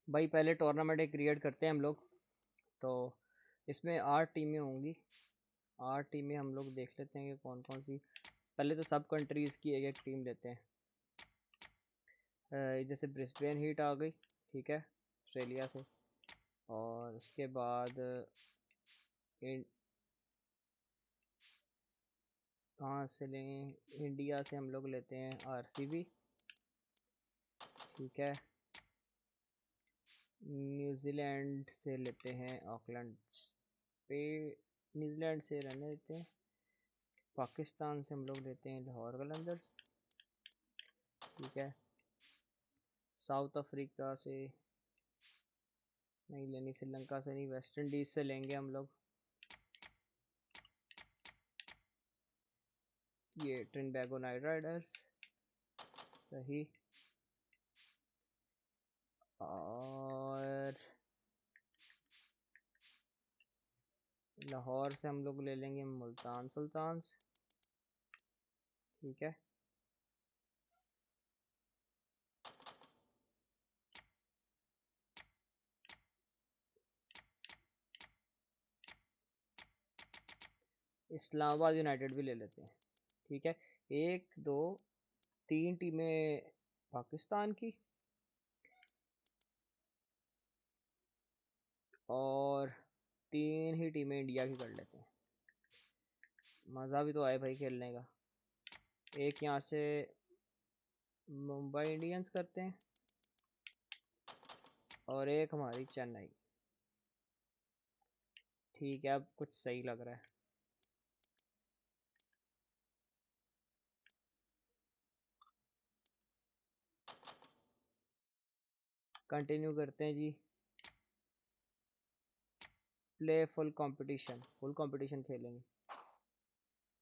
भाई पहले टूर्नामेंट एक क्रिएट करते हैं हम लोग। तो इसमें 8 टीमें होंगी। 8 टीमें हम लोग देख लेते हैं कि कौन कौन सी। पहले तो सब कंट्रीज़ की एक एक टीम लेते हैं। जैसे ब्रिस्बेन हीट आ गई, ठीक है, ऑस्ट्रेलिया से। और उसके बाद कहाँ से लें, इंडिया से हम लोग लेते हैं आरसीबी, ठीक है। न्यूजीलैंड से लेते हैं ऑकलैंड पे, न्यूजीलैंड से रहने देते हैं। पाकिस्तान से हम लोग लेते हैं लाहौर कलंदर्स, ठीक है। साउथ अफ्रीका से नहीं लेनी, श्रीलंका से नहीं, वेस्ट इंडीज़ से लेंगे हम लोग ये ट्रिनिडाड नाइट राइडर्स, सही। और लाहौर से हम लोग ले लेंगे मुल्तान सुल्तान्स, ठीक है। इस्लामाबाद यूनाइटेड भी ले लेते हैं, ठीक है। 1 2 3 टीमें पाकिस्तान की और 3 ही टीमें इंडिया की कर लेते हैं। मज़ा भी तो आए भाई खेलने का। एक यहाँ से मुंबई इंडियंस करते हैं और एक हमारी चेन्नई, ठीक है। अब कुछ सही लग रहा है। कंटिन्यू करते हैं जी। प्ले फुल कंपटीशन खेलेंगे।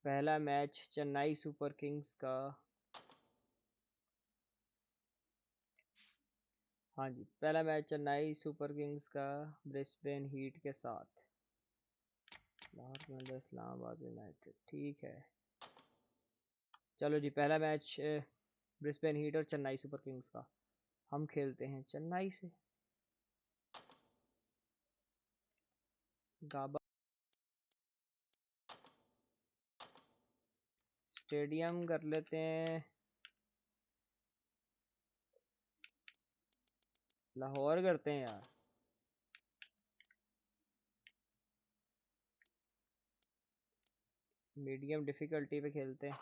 पहला मैच चेन्नई सुपर किंग्स का, हाँ जी, पहला मैच चेन्नई सुपर किंग्स का ब्रिस्बेन हीट के साथ। लाहौर के अंदर इस्लामाबाद यूनाइटेड, ठीक है। चलो जी, पहला मैच ब्रिस्बेन हीट और चेन्नई सुपर किंग्स का। हम खेलते हैं चेन्नई से। गाबा स्टेडियम कर लेते हैं, लाहौर करते हैं यार। मीडियम डिफ़िकल्टी पे खेलते हैं।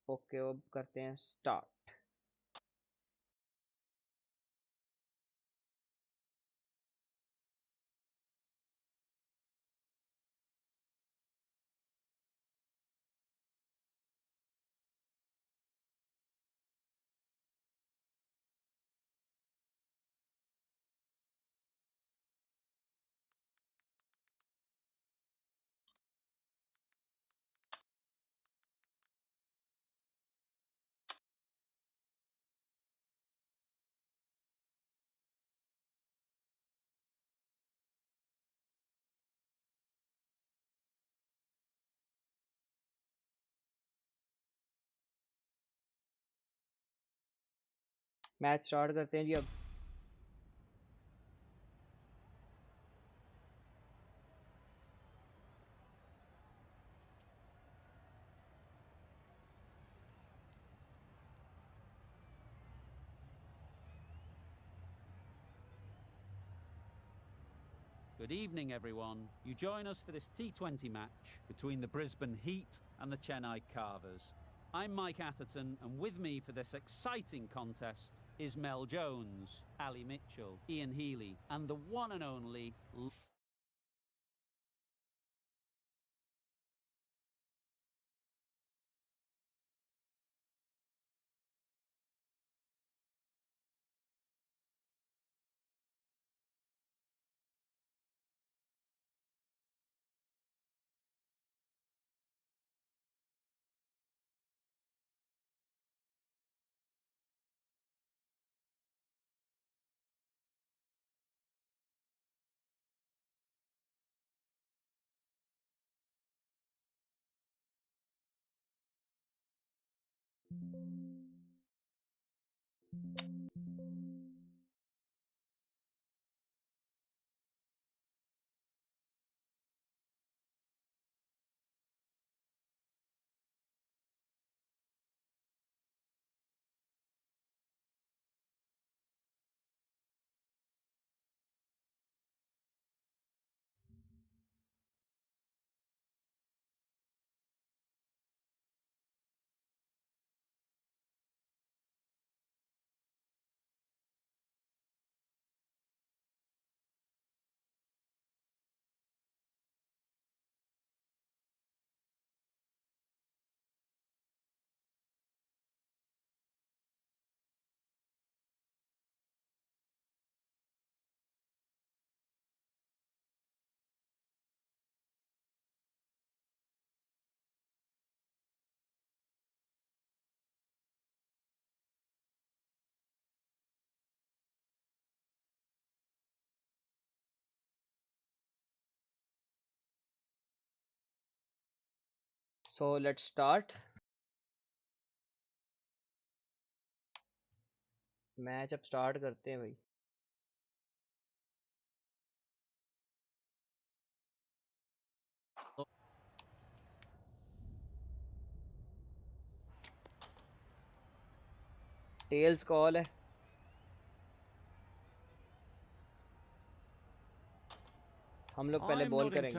ओके, अब करते हैं स्टार्ट। मैच स्टार्ट करते हैं जी अब। Good evening, everyone. You join us for this T20 match between the Brisbane Heat and the Chennai Carvers. I'm Mike Atherton, and with me for this exciting contest is Mel Jones, Ali Mitchell, Ian Healy, and the one and only... So let's start. Match अब start करते हैं भाई. Tales call है. हम लोग पहले ball करेंगे.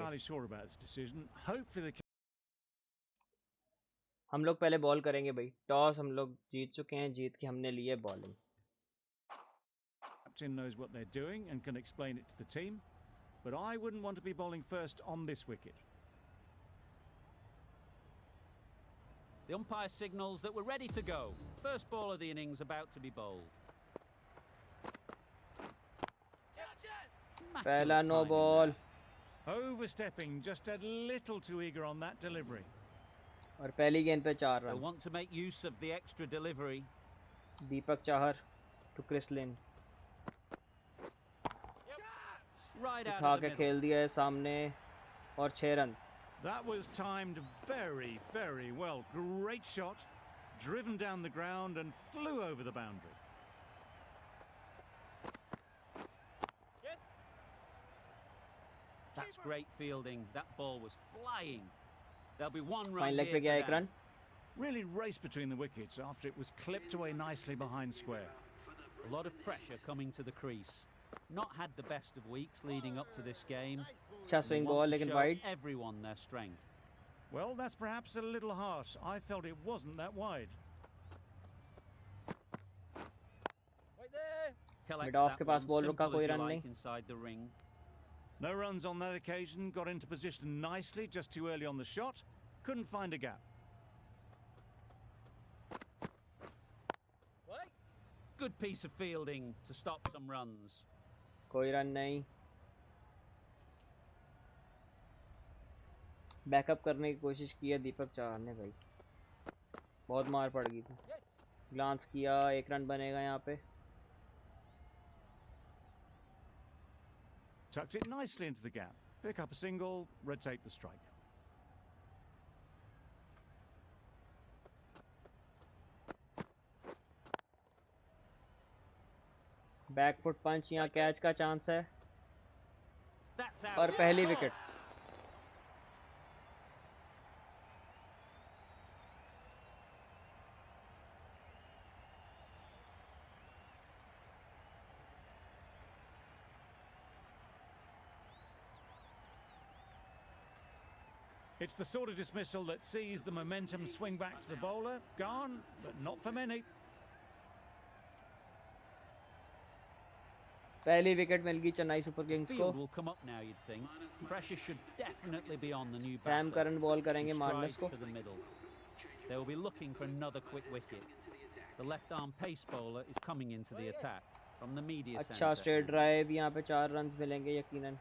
हम लोग पहले बॉल करेंगे भाई. टॉस हम लोग जीत चुके हैं. जीत के हमने लिए bowling. Captain knows what they're doing and can explain it to the team, but I wouldn't want to be bowling first on this wicket. The umpire signals that we're ready to go. First ball of the innings about to be bowled. पहला no ball. Overstepping, just a little too eager on that delivery. और पहली गेंद पे 4 They run. want to make use of the extra delivery. Deepak Chahar to Chris Lynn. Right out उठा of the के middle. खेल दिया है सामने और 6 run. That was timed very, very well. Great shot, driven down the ground and flew over the boundary. Yes. That's great fielding. That ball was flying. There'll be one run fine leg here पे गया for एक them. Run. Really raced between the wickets after it was clipped away nicely behind square. A lot of pressure coming to the crease. Not had the best of weeks leading up to this game. अच्छा They swing want ball to लेकिन show wide. everyone their strength. Well, that's perhaps a little harsh. I felt it wasn't that wide. Collects mid of that के पास one, ball रुका. simple कोई as you run like नहीं. inside the ring. No runs on that occasion, got into position nicely, just too early on the shot. Couldn't find a gap. Good piece of fielding to stop some runs. कोई run नहीं. Backup करने की कोशिश की है दीपक चाहर ने भाई. बहुत मार पड़ गई थी. ग्लांस किया. 1 रन बनेगा यहाँ पे. Tucked it nicely into the gap. Pick up a single, rotate the strike. Back foot punch. यहाँ कैच का चांस है. That's out. और पहली wicket. It's the sort of dismissal that sees the momentum swing back to the bowler. Gone, but not for many. पहली wicket मिल गई Chennai super Kings को. Field will come up now, you'd think. Pressure should definitely be on the new Sam batter. Curran ball करेंगे He Marnus strides को. to the middle. They will be looking for another quick wicket. The left-arm pace bowler is coming into the attack from the media अच्छा centre. Straight drive. यहाँ पे 4 run मिलेंगे यकीनन.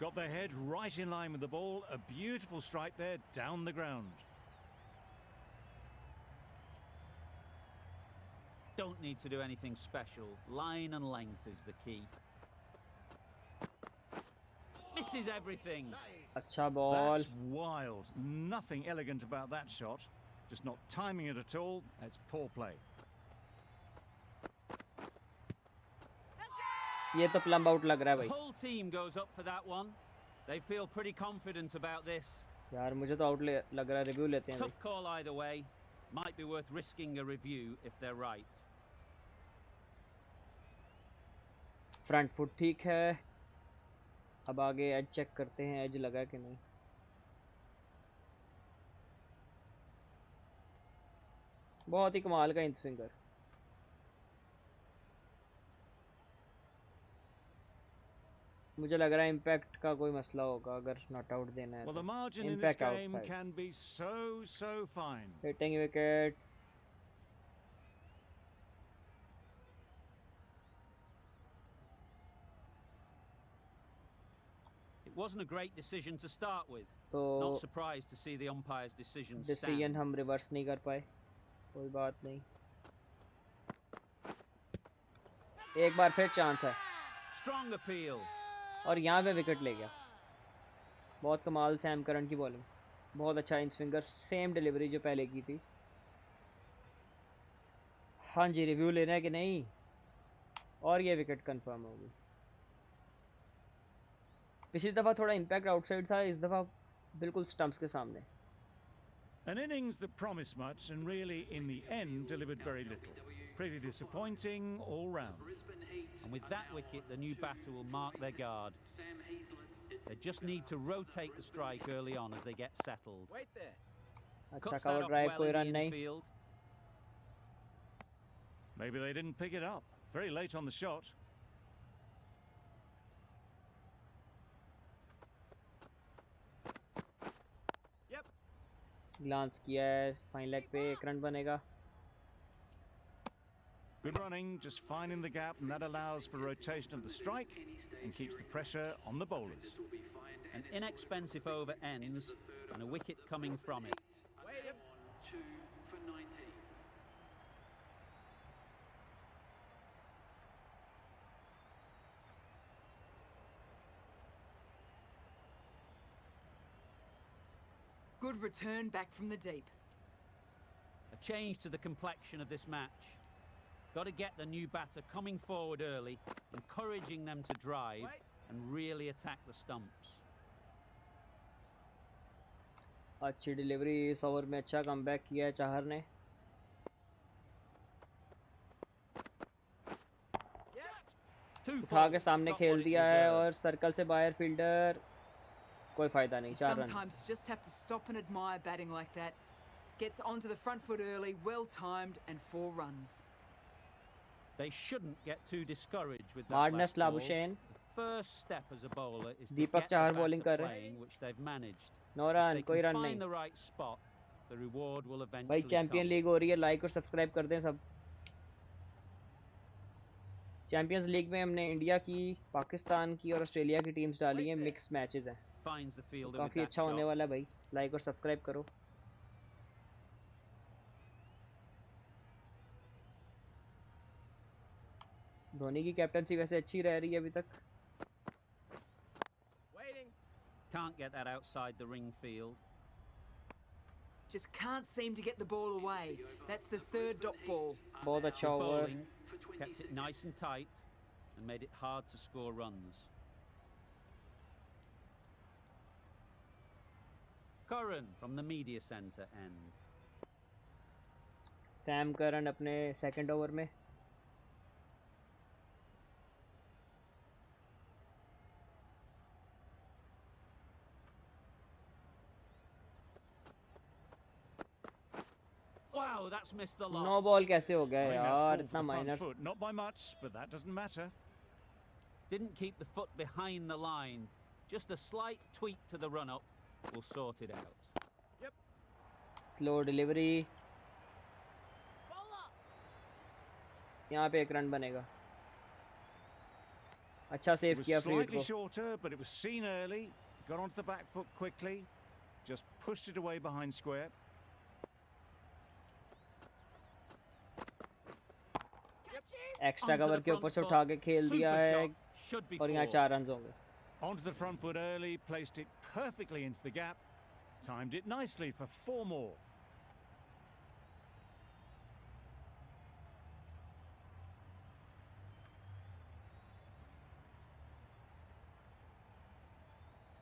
Got their head right in line with the ball. A beautiful strike there, down the ground. Don't need to do anything special. Line and length is the key. Misses everything. अच्छा ball. That's wild. Nothing elegant about that shot. Just not timing it at all. It's poor play. ये तो plum out लग रहा है The भाई. whole team goes up for that one. They feel pretty confident about this. यार मुझे तो out लग रहा है. रिव्यू लेते हैं Tough भाई. call either way. Might be worth risking a review if they're right. Front foot ठीक है. अब आगे एज चेक करते हैं. एज लगा कि नहीं. बहुत ही कमाल का इन स्विंगर. मुझे लग रहा है इम्पैक्ट का कोई मसला होगा अगर नॉट आउट देना है Well, तो. the margin in this impact game outside. can be so fine. Hitting wickets. It wasn't a great decision to start with. तो Not surprised to see the umpire's decision decision stand. हम reverse नहीं कर पाए. कोई बात नहीं. एक बार फिर चांस है. Strong appeal. और यहाँ पे विकेट ले गया. बहुत कमाल सैम करन की बॉलिंग. बहुत अच्छा इन स्विंगर, सेम डिलीवरी जो पहले की थी। हाँ जी, रिव्यू लेना है कि नहीं? और ये विकेट कंफर्म होगी। पिछली दफ़ा थोड़ा इम्पैक्ट आउटसाइड था, इस दफ़ा बिल्कुल स्टंप्स के सामने। An innings that promised much and really, in the end, delivered very little. Pretty disappointing all round. And with that wicket, the new batter will mark their guard. They just need to rotate the strike early on as they get settled. अच्छा Cuts that cover off drive, well कोई in the run नहीं। infield. Maybe they didn't pick it up. Very late on the shot. Glance किया है, fine leg पे 1 run बनेगा। Good running, just finding the gap, and that allows for rotation of the strike and keeps the pressure on the bowlers. An inexpensive over ends and a wicket coming from it. Good return back from the deep. A change to the complexion of this match. Got to get the new batter coming forward early, encouraging them to drive and really attack the stumps. अच्छी delivery, इस over में अच्छा comeback किया है चाहर ने। उठा के सामने खेल दिया है और सर्कल से बाहर फील्डर, कोई फायदा नहीं। 4 run. Sometimes just have to stop and admire batting like that. Gets onto the front foot early, well timed, and 4 runs. They shouldn't get too discouraged with that Hardness last ball. Labuschagne. The first step as a bowler is to Deepak get the Chahar bowling batter कर रहे हैं। playing, which they've managed. 9 If run, they कोई can run नहीं। find the right spot, the reward will भाई eventually champion come. League हो रही है, like और सब्सक्राइब कर दें सब। चैंपियंस लीग में हमने इंडिया की, पाकिस्तान की और ऑस्ट्रेलिया की टीम्स डाली हैं, मिक्स मैचेस हैं। Finds the तो fielder with काफ़ी that अच्छा होने shot. वाला है भाई, लाइक और सब्सक्राइब करो। धोनी की कैप्टनसी वैसे अच्छी रह रही है अभी तक। Can't get that outside the ring field. Just can't seem to get the ball away. That's the 3rd dot ball. बहुत अच्छा Good over. bowling, kept it nice and tight and made it hard to score runs. Curran from the media centre end. Sam Curran अपने 2nd over में। Wow, that's missed the lot. 9 ball कैसे हो गया I think that's यार, called for इतना the front minor. foot. Not by much, but that doesn't matter. Didn't keep the foot behind the line. Just a slight tweak to the run-up will sort it out. Slow delivery, यहाँ पे 1 run बनेगा। अच्छा It save was किया freed slightly को। shorter, but it was seen early. Got onto the back foot quickly. Just pushed it away behind square. Extra Onto cover the के front ऊपर से foot. उठा के खेल दिया Super है shot. Should be और यहाँ 4. 4 रन होंगे। Onto the front foot early, placed it perfectly into the gap. Timed it nicely for 4 more.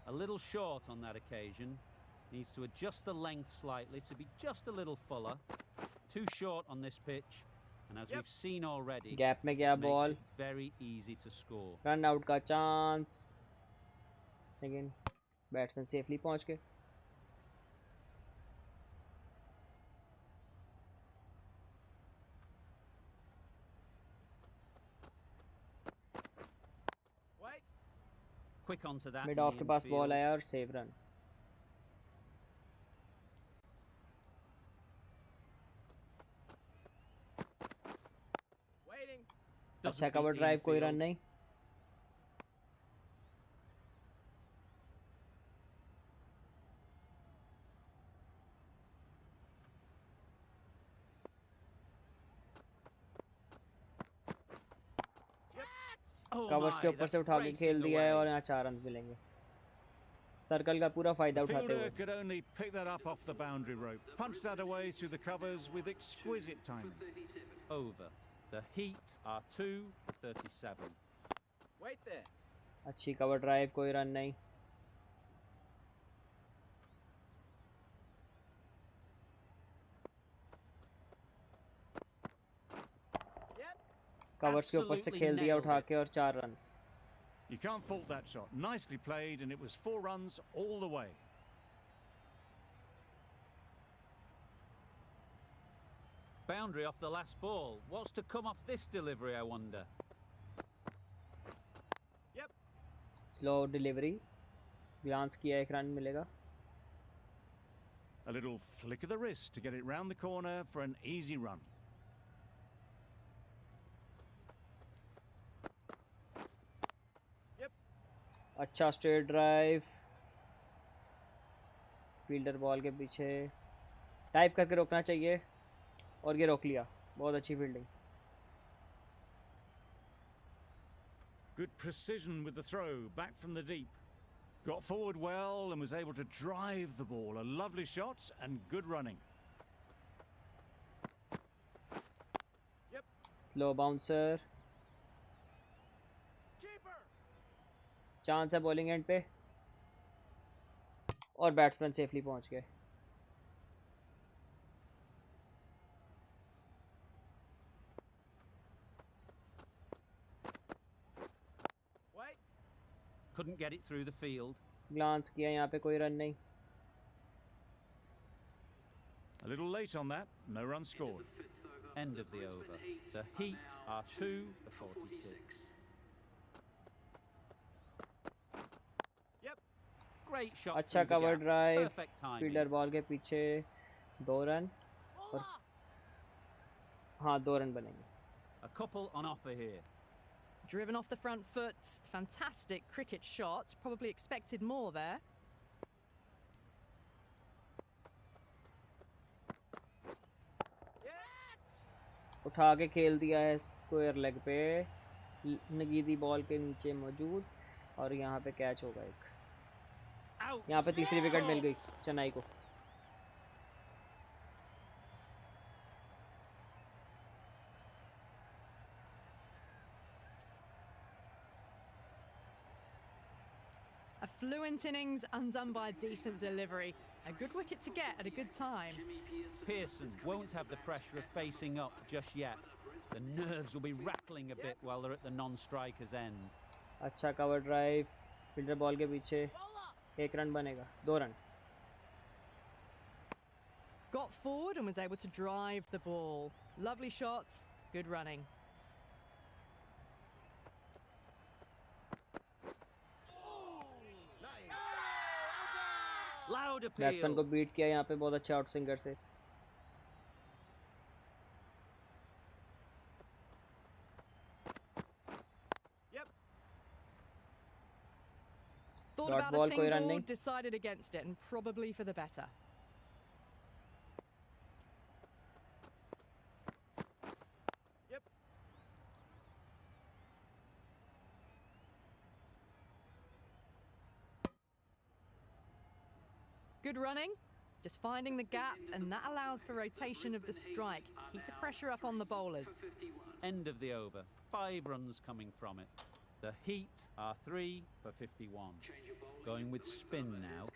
A little short on that occasion. Needs to adjust the length slightly to be just a little fuller. Too short on this pitch. And as we've seen already, gap में गया makes ball, it very easy to score. Run out का chance, लेकिन batsman safely पहुंच गए। Quick onto that. Mid in of the के पास ball infield. आया और save run. अच्छा Doesn't cover beat the drive, कोई रन infield. नहीं। Oh कवर्स के my, ऊपर that's से उठा के racing खेल दिया है away. और यहाँ 4 रन मिलेंगे। सर्कल का पूरा फायदा The उठाते fielder हुए. could only pick that up off the boundary rope, punched that away through the covers with exquisite timing. Over. The Heat are 2 for 37. Wait there. अच्छी कवर ड्राइव, कोई run नहीं. Covers के ऊपर से Absolutely खेल दिया nailed उठा it. के और 4 run. You can't fault that shot. Nicely played, and it was 4 runs all the way. Boundary off the last ball. What's to come off this delivery, I wonder? Slow delivery, glance किया, 1 run मिलेगा. A little flick of the wrist to get it round the corner for an easy run. अच्छा straight drive, fielder ball के पीछे type करके रोकना चाहिए और ये रोक लिया. बहुत अच्छी fielding. Good precision with the throw, back from the deep. Got forward well and was able to drive the ball. A lovely shot and good running. Slow bouncer, chance है बॉलिंग एंड पे और batsman safely पहुंच गए. Couldn't get it through the field. Glance किया, यहाँ पे कोई run नहीं. A little late on that, no run scored. End of the over. The Heat are 2 for 46. Great shot. अच्छा through the cover gap. Drive, Perfect timing. Fielder ball के पीछे 2 run और हाँ 2 रन बनेंगे. A couple on offer here. Driven off the front foot. Fantastic cricket shot. Probably expected more there. उठा के खेल दिया है स्क्वायर लेग पे, नगीदी बॉल के नीचे मौजूद और यहाँ पे कैच होगा एक. Out. यहाँ पे तीसरी विकेट मिल गई चेन्नई को. A fluent innings undone by a decent delivery. A good wicket to get at a good time. Pearson won't have the pressure of facing up just yet. The nerves will be rattling a bit while they're at the non-striker's end. अच्छा cover drive, fielder ball के पीछे 1 run बनेगा. 2 run. Got forward and was able to drive the ball. Lovely shot. Good running. Loud batsman को appeal. Beat किया यहाँ पे बहुत अच्छे आउट सिंगर से. Thought Dot about ball, a koi run single, nahi. decided against it, and probably for the better. Good running, just finding the gap, and that allows for rotation of the strike. Keep the pressure up on the bowlers. End of the over. 5 runs coming from it. The Heat are 3 for 51. Going with spin now.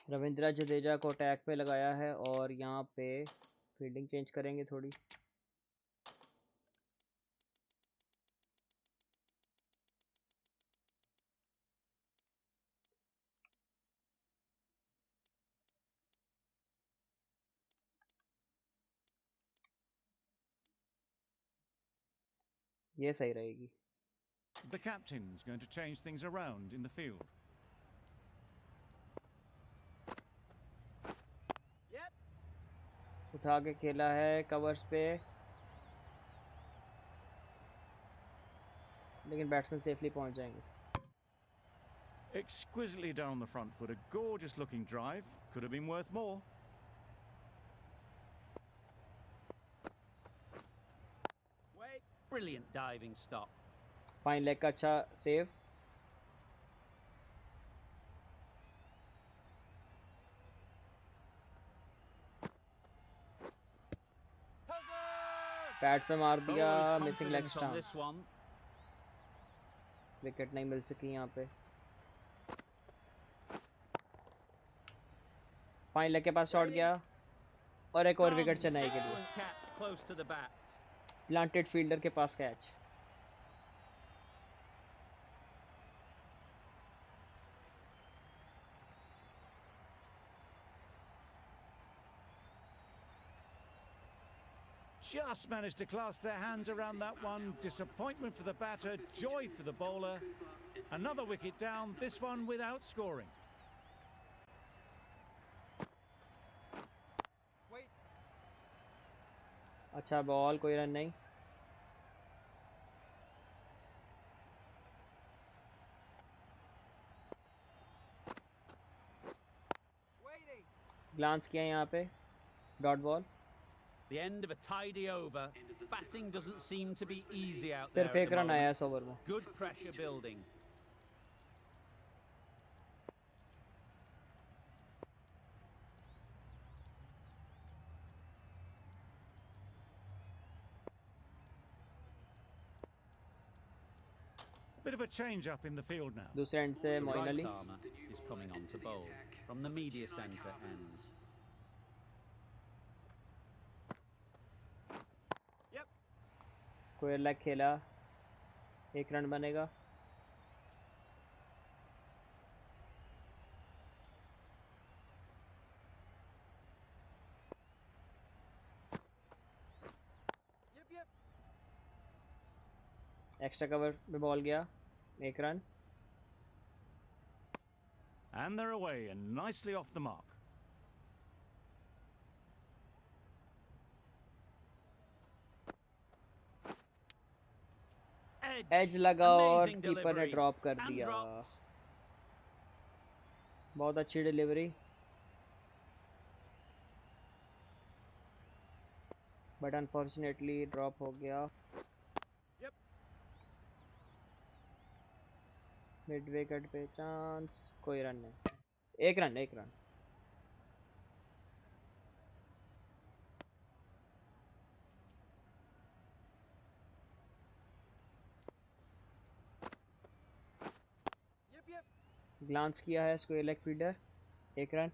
Ravindra Jadeja को attack पे लगाया है और यहाँ पे fielding change करेंगे थोड़ी. ये सही रहेगी. The captain's going to change things around in the field. उठा के खेला है कवर्स पे, लेकिन बैट्समैन सेफली पहुंच जाएंगे. Exquisitely down the front foot, a gorgeous looking drive. Could have been worth more. Brilliant diving stop. Fine leg का अच्छा सेव. पैड्स पे मार दिया, Bowler is missing leg confident on stump, this one. Wicket नहीं मिल सकी यहाँ पे। Fine leg के पास शॉट गया और एक और विकेट Gone. चेन्नई के लिए। Excellent catch close to the bat. Planted fielder के पास catch. Just managed to clasp their hands around that one. Disappointment for the batter, joy for the bowler. Another wicket down, this one without scoring. अच्छा ball, कोई run नहीं। Glance किया यहाँ पे, dot ball. The end of a tidy over. Batting doesn't seem to be easy out there सिर्फ at एक the run आया moment. इस ओवर में। Good pressure building. Bit of a change up in the field now. दूसरे end से The Moeen right Ali. armer is coming on to bowl from the media centre end. Square leg खेला, एक run बनेगा। Extra cover में ball गया, एक run. And they're away and nicely off the mark. Edge लगा और Amazing कीपर ने delivery. Drop कर And दिया। dropped. बहुत अच्छी डिलीवरी, बट अनफॉर्चुनेटली ड्रॉप हो गया। मिड विकेट पे चांस, कोई रन नहीं, एक रन, एक रन। ग्लांस किया है, स्क्वायर लेग फील्डर, एक रन।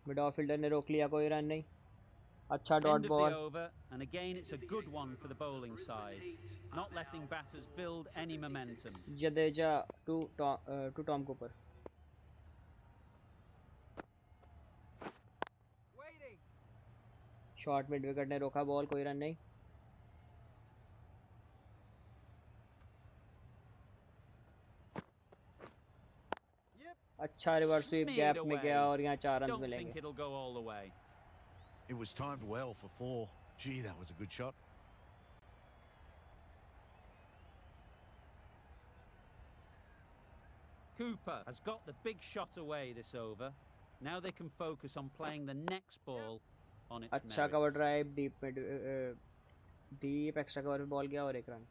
मिड ऑफ फील्डर ने रोक लिया, कोई रन नहीं। अच्छा dot End of the ball. over, and again it's a good one for the bowling side, not letting batters build any momentum. Jadeja to Tom Cooper. Short mid wicket ने रोका ball, कोई run नहीं। अच्छा reverse sweep Smeared gap में गया away. और यहाँ 4 run Don't मिलेंगे। think it'll go all the way. It was timed well for 4. Gee, that was a good shot. Cooper has got the big shot away this over. Now they can focus on playing the next ball on its अच्छा cover merits. Drive, deep extra cover में ball गया और एक run.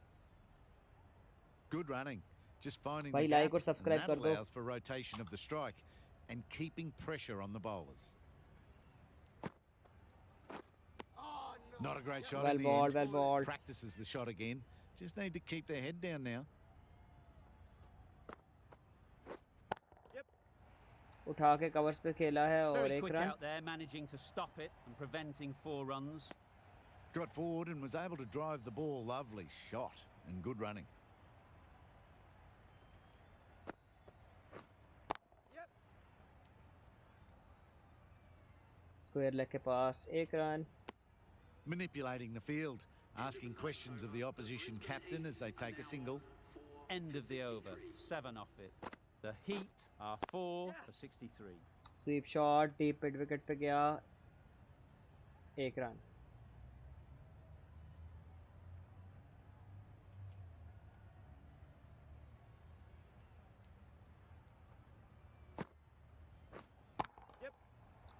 Good running. Just finding भाई the like gap, और and subscribe that कर दो। allows for rotation of the strike and keeping pressure on the bowlers. Not a great shot Well in the balled, end. well balled. Practices the shot again. Just need to keep their head down now. उठा के covers पे खेला है और Very एक quick run. out there, managing to stop it and preventing 4 runs. Got forward and was able to drive the ball. Lovely shot and good running. Square leg के पास एक run. Manipulating the field, asking questions of the opposition captain as they take a single. End of the over, 7 off it. The Heat are 4 for 63. Sweep shot deep mid wicket पे गया, एक run.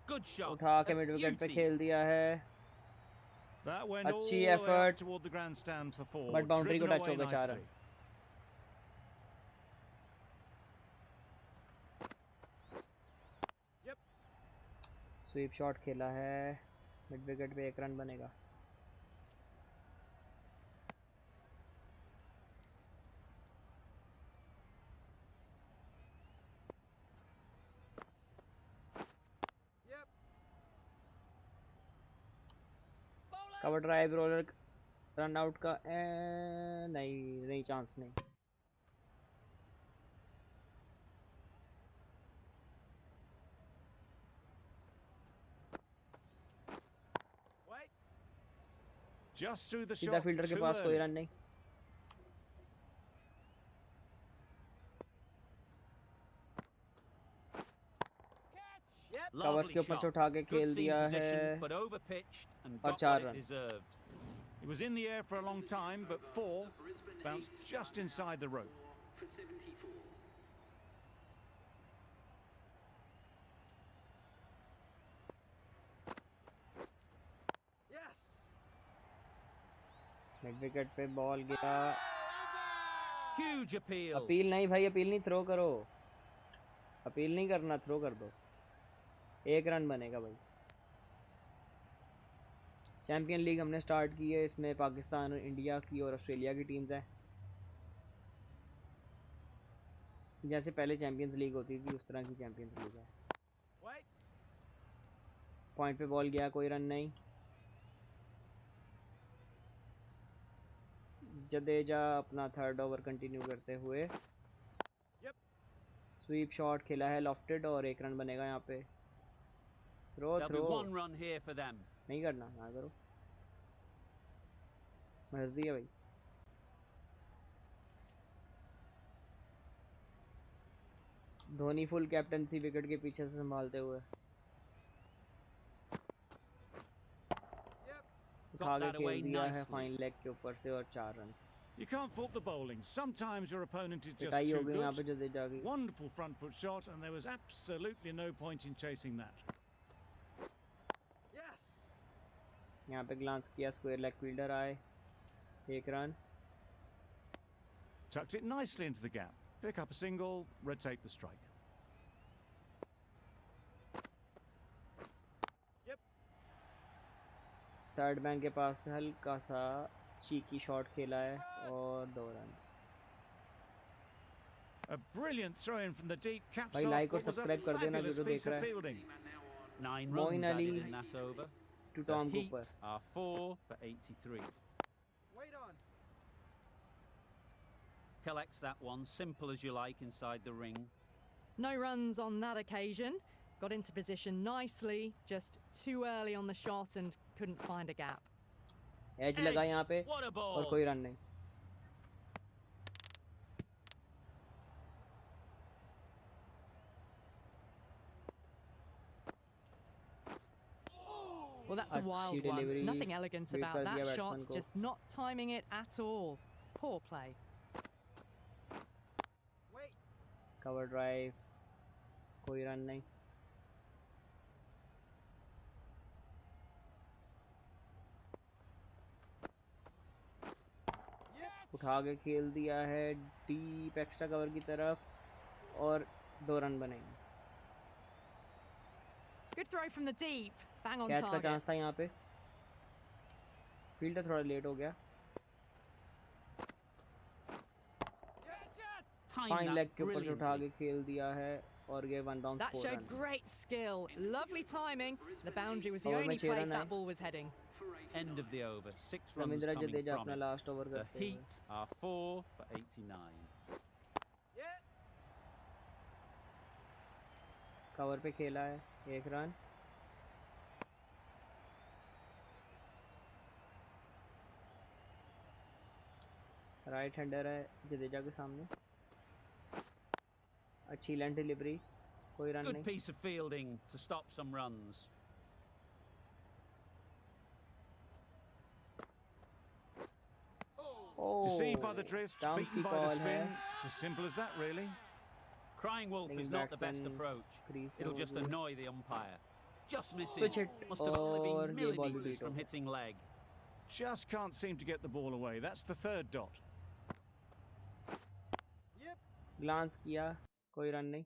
Good shot. उठा के A mid wicket पे beauty. खेल दिया है। That went all अच्छी the way up effort, toward the grandstand for 4. but boundary को driven touch हो away गया 4 nicely. रन. स्वीप शॉट खेला है, मिड विकेट पे 1 रन बनेगा. Cover drive roller run out का नहीं चांस नहीं. Just through the सीधा shot फील्डर के too पास कोई early. रन नहीं. कवर्स Lovely के ऊपर से shot. उठा के Good खेल seam दिया position, है but overpitched and और got 4 what it run. deserved. It was in the air for a long time, but 4 bounced just inside the rope. Mid wicket पे बॉल गया. Huge appeal. अपील नहीं भाई, appeal नहीं, throw करो. Appeal नहीं करना, throw कर दो. 1 रन बनेगा भाई. चैंपियन लीग हमने स्टार्ट की है. इसमें पाकिस्तान और इंडिया की और ऑस्ट्रेलिया की टीम्स हैं. जैसे पहले चैंपियंस लीग होती थी उस तरह की चैंपियंस लीग है. पॉइंट पे बॉल गया, कोई रन नहीं. जडेजा अपना 3rd ओवर कंटिन्यू करते हुए स्वीप शॉट खेला है लॉफ्टेड और 1 रन बनेगा यहाँ पे. There'll be throw 1 run here for them. नहीं करना, ना करो, मर्जी है भाई. धोनी फुल कैप्टनसी विकेट के पीछे से संभालते हुए उठा के that away खेल दिया है nicely. फाइन लेग के ऊपर से और 4 run. You can't fault the bowling. Sometimes your opponent is just पिटाई too हो गई यहाँ पे good. जडेजा की. Wonderful front foot shot, and there was absolutely no point in chasing that. यहाँ पे ग्लांस किया, स्क्वायर लेग फील्डर आए, 1 run. Tucked it nicely into the gap. Pick up a single, rotate the strike. Third man के पास हल्का सा cheeky shot खेला है और 2 run. A brilliant throw in from the deep, caps भाई off like और what was a subscribe कर देना fabulous जो piece देख of रहा है. fielding. 9 Moin runs Ali added in that over. To The Tom Heat Cooper. are 4 for 83. Collects that one, simple as you like, inside the ring. No runs on that occasion. Got into position nicely, just too early on the shot and couldn't find a gap. Edge लगा यहाँ पे What a ball! और कोई run नहीं. Well, that's a अच्छी wild one. delivery. Nothing elegant Wait about कर that दिया shot, batsman को. just not timing it at all. Poor play. Cover drive, कोई रन नहीं. उठा के खेल दिया है डीप एक्स्ट्रा कवर की तरफ और 2 रन बनेंगे. Good throw from the deep. Bang on catch का target. चांस था यहाँ पे. फील्डर थोड़ा लेट हो गया. Timed फाइन that लेग के ऊपर से उठा brilliantly. के खेल दिया है और ये 1 down That 4 showed run. great skill. Lovely timing. The boundary was the Over में only 6 place रन है. that ball was heading. End of the over. 6 runs Ravindra coming Jadeja from अपना it. लास्ट ओवर The करते हुए. Heat are 4 for 89. Cover पे खेला है, 1 run. Right hander है जडेजा के सामने. अच्छी लेंथ डिलीवरी, कोई रन Good नहीं. piece of fielding to stop some runs. Deceived by the drift, stump beaten की by the कॉल spin. है. It's as simple as that, really. Crying wolf Leading is not the best batsman approach. crease में It'll just मौजूद. annoy the umpire. Just misses. Switch it Must have only और been ये ball भी millimetres beat हो from गया. hitting leg. Just can't seem to get the ball away. That's the third dot. Glance किया, कोई run नहीं।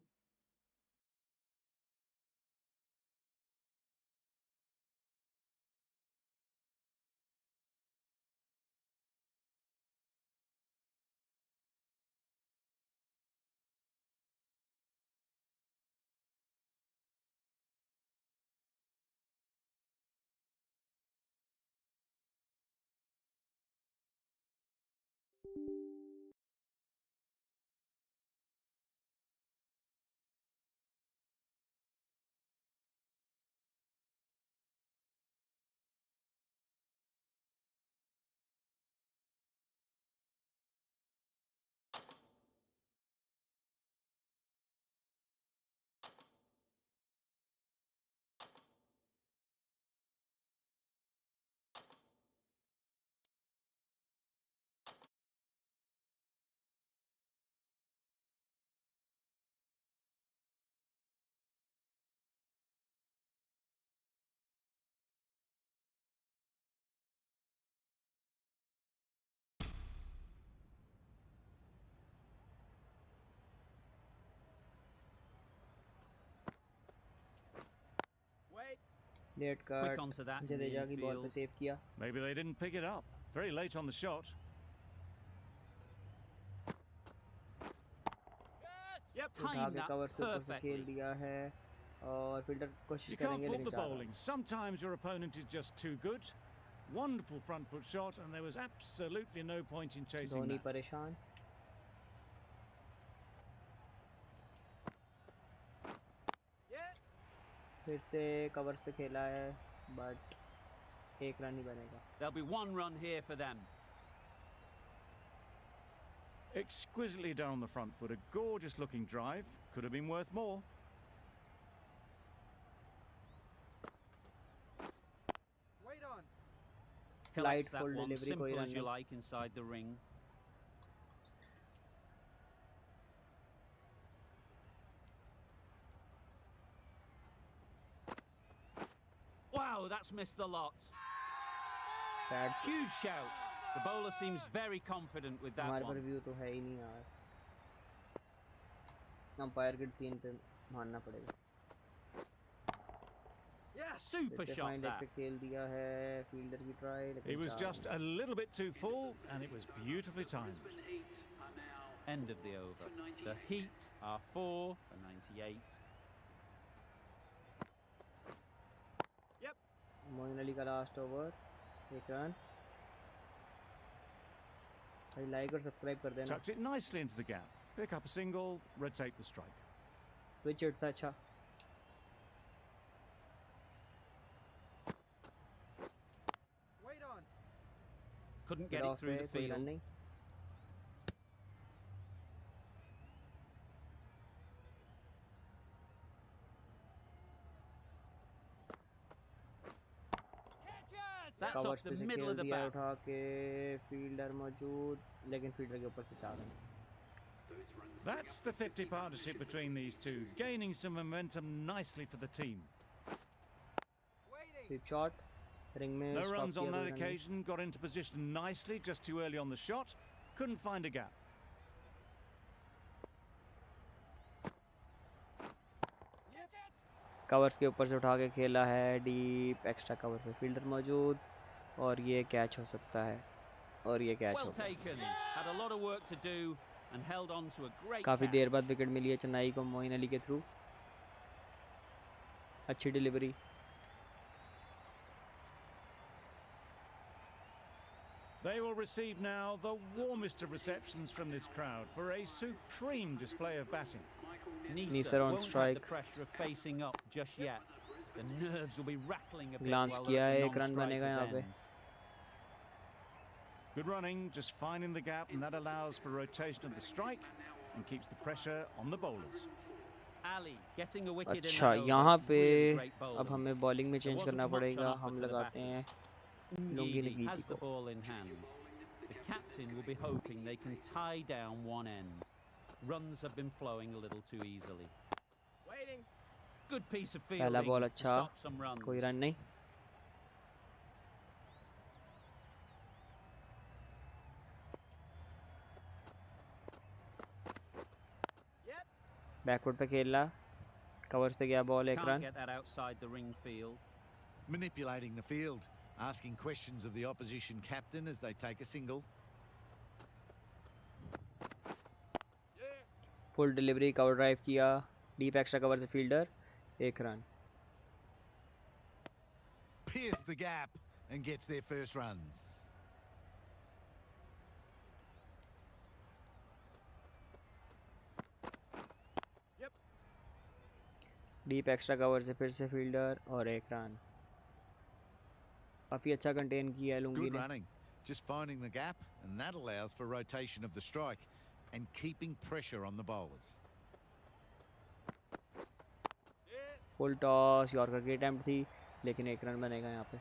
Late Quick कट, onto that in the Jadeja की बॉल पे infield. सेव किया। Maybe they didn't pick it up. Very late on the shot. उठा Time के that covers के ऊपर से खेल perfectly. दिया है और फील्डर कोशिश You can't करेंगे fault लेकिन the चार run. bowling. Sometimes your opponent is just too good. Wonderful front foot shot, and there was absolutely no point in chasing Dhoni that. परेशान। फिर से कवर्स पे खेला है बट एक रन ही बनेगा। There'll be one run here for them. Exquisitely done on the front foot. A gorgeous looking drive. Could have been worth more. Collects that full one, delivery, simple कोई as run you नहीं। like inside the ring. Wow, that's missed the lot. That's Huge shout. The bowler seems very confident with that हमारे पर one. View तो है ही नहीं यार। Umpire के scene पे मानना पड़ेगा। Super जैसे shot फाइन लेग that. पे खेल दिया है फील्डर की ट्राई It लेकिन was चार just a little bit too full, and it was beautifully timed. End of the over. The Heat are 4 for 98. Moin Ali का लास्ट ओवर, एक रन। भाई लाइक और सब्सक्राइब कर देना। Tucked it nicely into the gap. Pick up a single, rotate the strike. Switch hit था अच्छा। Couldn't get it through the कोई run field. नहीं। That's कवर्स off पे the से middle खेल of the दिया bat. उठा के, फील्डर मौजूद लेकिन फील्डर के ऊपर से चार run. That's the 50 partnership between these two, gaining some momentum nicely for the team. Sweep shot, ring में No स्टॉप runs किया, on कोई that रन नहीं। occasion, got into position nicely, just too early on the shot. Couldn't find a gap. Covers के ऊपर से उठा के खेला है डीप, एक्स्ट्रा कवर पे फील्डर मौजूद और ये कैच हो सकता है और ये कैच Well हो गया। taken. Had a lot of work to do and held on to a great काफी catch. देर बाद विकेट मिली है चेन्नई को मोइन अली के थ्रू। अच्छी delivery. They will receive now the warmest of receptions from this crowd for a supreme display of batting. Nisa on won't have strike. the pressure of facing up just yet. The nerves will be rattling a bit Glance while किया they're है, at एक the run बनेगा यहाँ non-striker's पे। end. Good running, just finding the gap, and that allows for rotation of the strike and keeps the pressure on the bowlers. Ali getting a wicket in अच्छा that over. यहाँ पे Really great अब bowling. हमें bowling में There change wasn't करना much on पड़ेगा। offer हम to the लगाते हैं batters. Lungi Ngidi नगीती has the को। ball in hand. The captain will be hoping they can tie down one end. Runs have been flowing a little too easily. Good piece of पहला fielding ball to अच्छा, stop some runs. कोई run नहीं। Backward पे खेला, covers पे गया ball, एक Can't run. get that outside the ring field. Manipulating the field, asking questions of the opposition captain as they take a single. Full delivery, cover drive किया, deep extra cover से fielder, एक run. Pierced the gap and gets their first runs. Deep extra cover से फिर से fielder और एक run. काफी अच्छा कंटेन किया है लुंगी Good ने. running, just finding the gap, and that allows for rotation of the strike and keeping pressure on the bowlers. Full toss, yorker की अटेम्प्ट थी लेकिन एक रन बनेगा यहाँ पे.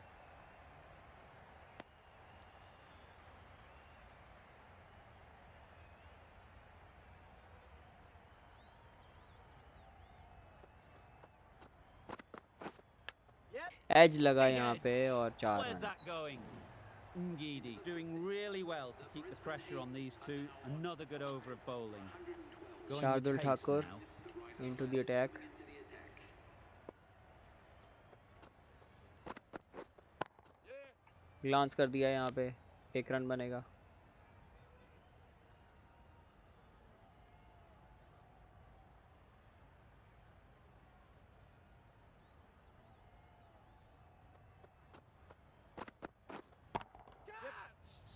एज लगा यहाँ पे और 4 Where's that run. going? Ngidi doing really well to keep the pressure on these two. Another good over of bowling. Going with Shardul pace Thakur now. Into the attack. Glance कर दिया यहाँ पे, एक रन बनेगा.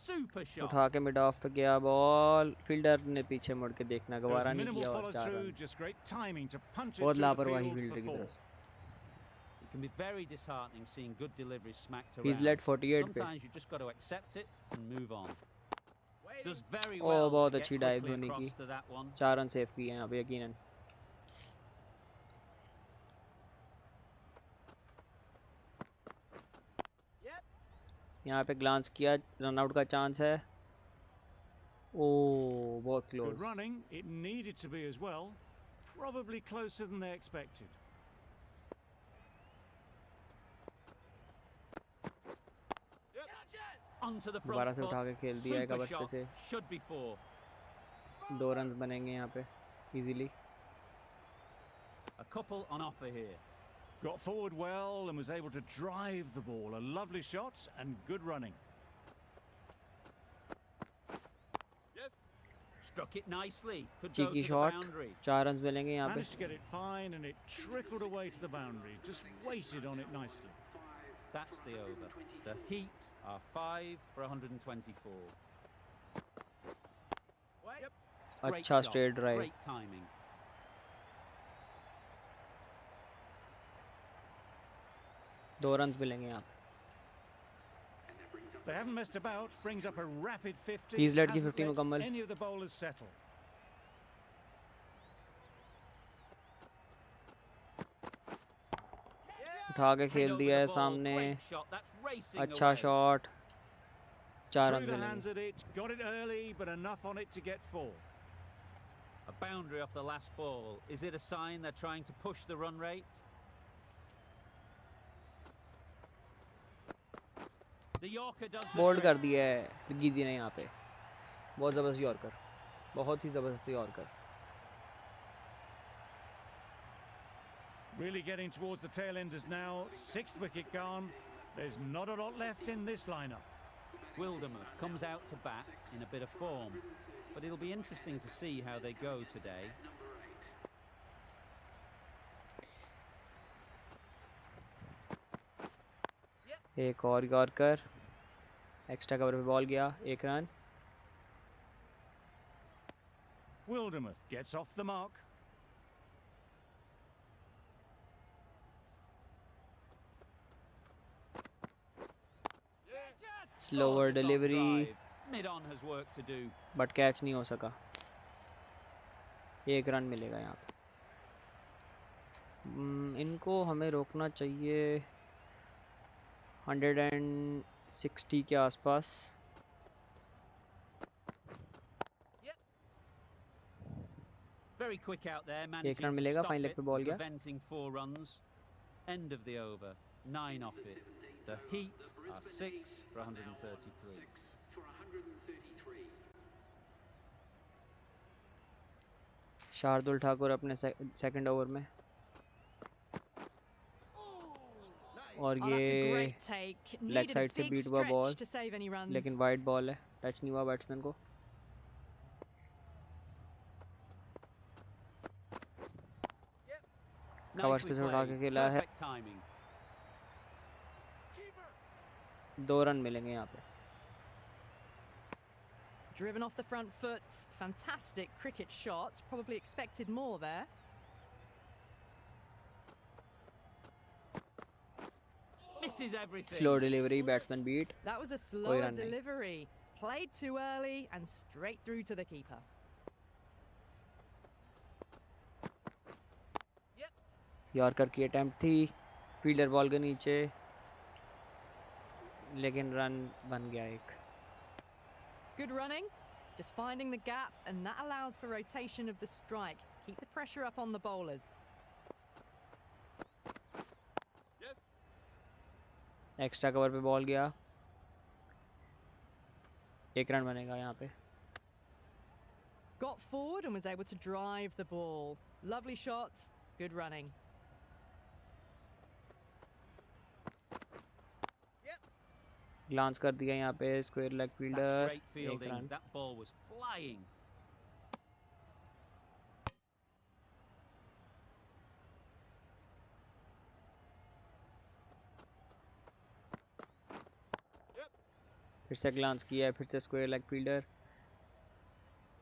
Super shot. उठा के mid of पे गया बॉल, फील्डर ने पीछे मुड़ के देखना There was गवारा नहीं minimal किया और follow 4 through, run. just great timing to punch it बहुत through the लापरवाही field फील्डर for की four. तरफ से. It can be very disheartening seeing good deliveries smacked He's around. led 48 पे. Sometimes you just got to accept it and move on. Does very oh well बहुत to get अच्छी dive quickly Dhoni की. across to that one. 4 run save किए यहाँ पे यकीनन. यहाँ पे ग्लांस किया, रन आउट का चांस है. ओ बहुत Good close. running. It needed to be as well. Probably closer than they expected. Onto the दोबारा front से उठा के foot. खेल दिया है Super कवर पे shot. से. Should be 4. 2 रन बनेंगे यहाँ पे easily. A couple on offer here. Got forward well and was able to drive the ball. A lovely shot and good running. Struck it nicely. Could go cheeky to the shot, boundary. 4 run मिलेंगे यहाँ पे. Managed to get it fine and it trickled away to the boundary. Just waited on it nicely. That's the over. The Heat are 5 for 124. Great अच्छा shot, straight drive. Great timing. दो run मिलेंगे यहाँ पे. They haven't messed about. Brings up a rapid 50. He's led की Hasn't 50 let मुकम्मल. any of the bowlers settle. उठा के Head खेल over दिया the है ball. सामने. Great shot. That's racing अच्छा away. Shot, 4 Threw run the मिलेंगे. hands at it. Got it early, but enough on it to get 4. A boundary off the last ball. Is it a sign they're trying to push the run rate? The Yorker does the bowled कर trick. दिया है गीदी ने यहाँ पे. बहुत ज़बरदस्त yorker, बहुत ही ज़बरदस्त yorker. Really getting towards the tail enders now. 6th wicket gone. There's not a lot left in this lineup. Wildermuth comes out to bat in a bit of form, but it'll be interesting to see how they go today. एक और yorker, extra cover पे ball गया, 1 run. Wildermuth gets off the mark. Slower Gorgeous on delivery drive. Mid-on has work to do. But catch नहीं हो सका. 1 run मिलेगा यहाँ पे. इनको हमें रोकना चाहिए 160 के आसपास. Very quick out there, एक managing रन to मिलेगा, stop फाइन लेग it, पे बॉल गया. preventing 4 runs. End of the over. 9 off it. The Heat are 6 for 133. Shardul Thakur अपने सेकंड ओवर में, और Oh, that's a ये great take. Leg Needed a side से big beat हुआ ball, stretch to save any runs. लेकिन wide ball है, touch नहीं हुआ बैट्समैन को। कवर्स पे से उठा के खेला है, 2 रन मिलेंगे यहाँ पे। Driven off the front foot. Fantastic cricket shot. Probably expected more there. Misses everything. Slow delivery, batsman beat. That was a run slower nahi. delivery. Played too early and straight through to the keeper. Yorker की attempt थी fielder ball के नीचे, लेकिन run बन गया एक। Good running. Just finding the gap, and that allows for rotation of the strike. Keep the pressure up on the bowlers. Extra cover पे ball गया, 1 रन बनेगा यहाँ पे। Got forward and was able to drive the ball. Lovely shot. Good running. Glance कर दिया यहाँ पे, square leg That's fielder, great 1 fielding. Run. That ball was flying. फिर से ग्लांस किया है, फिर से स्क्वायर लेग फील्डर,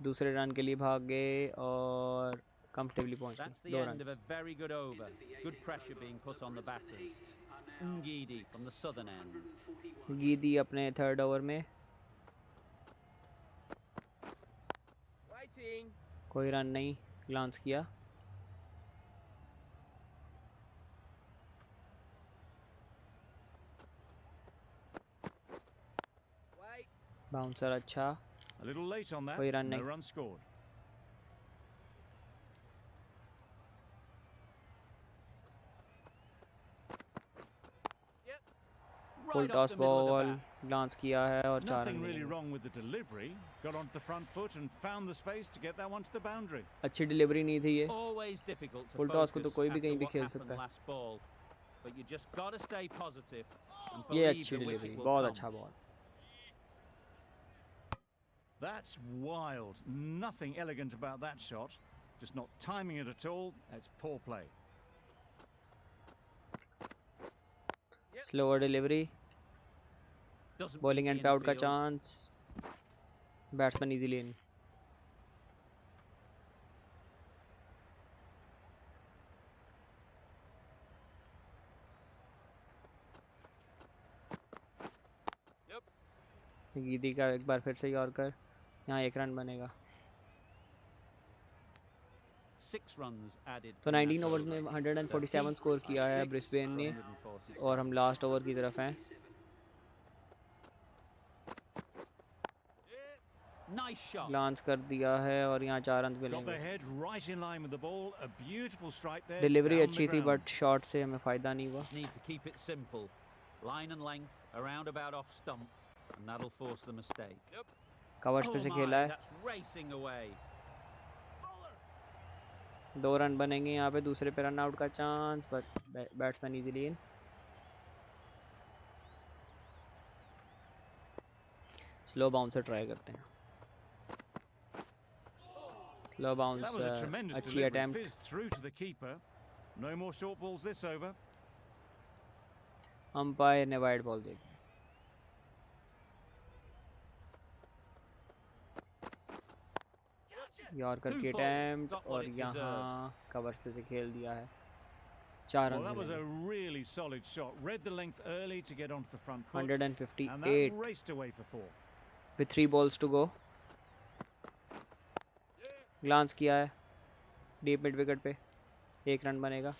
दूसरे रन के लिए भाग गए और कंफर्टेबली पहुंच That's गए, the 2 end of a run. very good over. Good pressure being put on the batters. Ngidi from the southern end. गीदी अपने 3rd ओवर में, कोई रन नहीं, ग्लांस किया। बाउंसर अच्छा, A little late on that. कोई run No नहीं। run scored. Full Right off toss the middle of the ball, bat. Glance किया है और 4 रन Nothing really मिलेंगे। wrong with the delivery. Got onto the front foot and found the space to get that one to the boundary. अच्छी delivery नहीं थी ये, Always difficult to full toss को तो focus कोई भी after कहीं भी what खेल happened सकता है। last ball. But you just got to stay positive and ये believe अच्छी the डिलीवरी, wicket will बहुत come. अच्छा ball. That's wild. Nothing elegant about that shot. Just not timing it at all. It's poor play. Slower delivery, Doesn't bowling beat and the पे out का infield. Chance, batsman easily इन। गीदी का एक बार फिर से yorker, यहाँ 1 run बनेगा। 6 runs added. तो in that 19 overs over. में The 147 Heat स्कोर किया are है 6 ब्रिस्बेन ने, 147. और हम लास्ट ओवर की तरफ हैं। Nice shot. ग्लांस कर दिया है और यहाँ 4 रन Got मिलेंगे। their head right in line with the ball. A beautiful strike there. Delivery down अच्छी the थी ground. बट शॉट से हमें फ़ायदा नहीं हुआ। Need to keep it simple. Line and length, around about off stump, and that'll force the mistake. Covers Oh पे से my, खेला है, that's racing away. 2 रन बनेंगे यहाँ पे, दूसरे पे रन आउट का chance, but batsman easily in. Slow bouncer try करते हैं, slow That was a bouncer, tremendous अच्छी delivery. Attempt. Fizzed through to the keeper. No more short balls this over. Umpire ने वाइड बॉल दे दी। Yorker की 2 for. Attempt Got what और it यहाँ covers पे से खेल दिया है, 4 Well, run that was a मिलेंगे। really solid shot. Read the length early to get onto the front foot. And 158 that raced away for 4. with 3 balls to go। Glance किया है डीप मिड विकेट पे, 1 run बनेगा।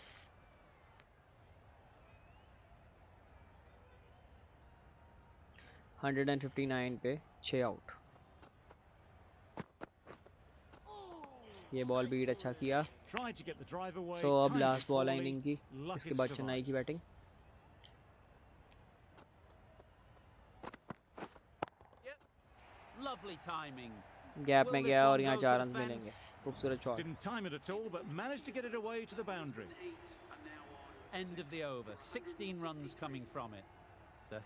$159 पे 6 out. ये ball beat अच्छा किया। Tried to get the drive away. सो अब timed it last ball है poorly, इनिंग की, lucky इसके to बाद survive. चेन्नई की batting. Lovely timing. Gap Will में this गया और one यहाँ go 4 to रन the मिलेंगे। fence? खूबसूरत shot. Didn't time it at all, but managed to get it away to the boundary. End of the over. 16 runs coming from it. The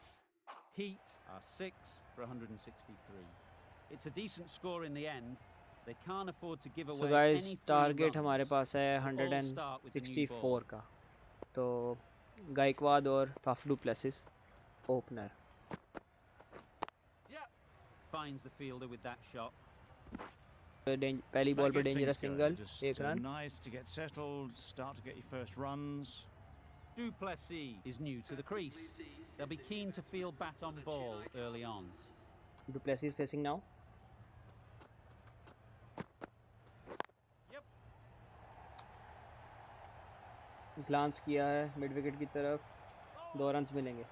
Heat are 6 for 163. It's a decent score in the end. They can't afford to give away So guys, any free target runs. हमारे पास है They'll all start with the new 164 ball. का. तो गायकवाड और Faf du Plessis opener. Finds the fielder with that shot. पहली ball That पे gets dangerous things going. Single, Just, एक run. nice to get settled, start to get your first runs. Duplessis is new to the crease. They'll be keen to field bat on ball early on. Duplessis facing now. Glance किया है mid wicket की तरफ. 2 runs मिलेंगे.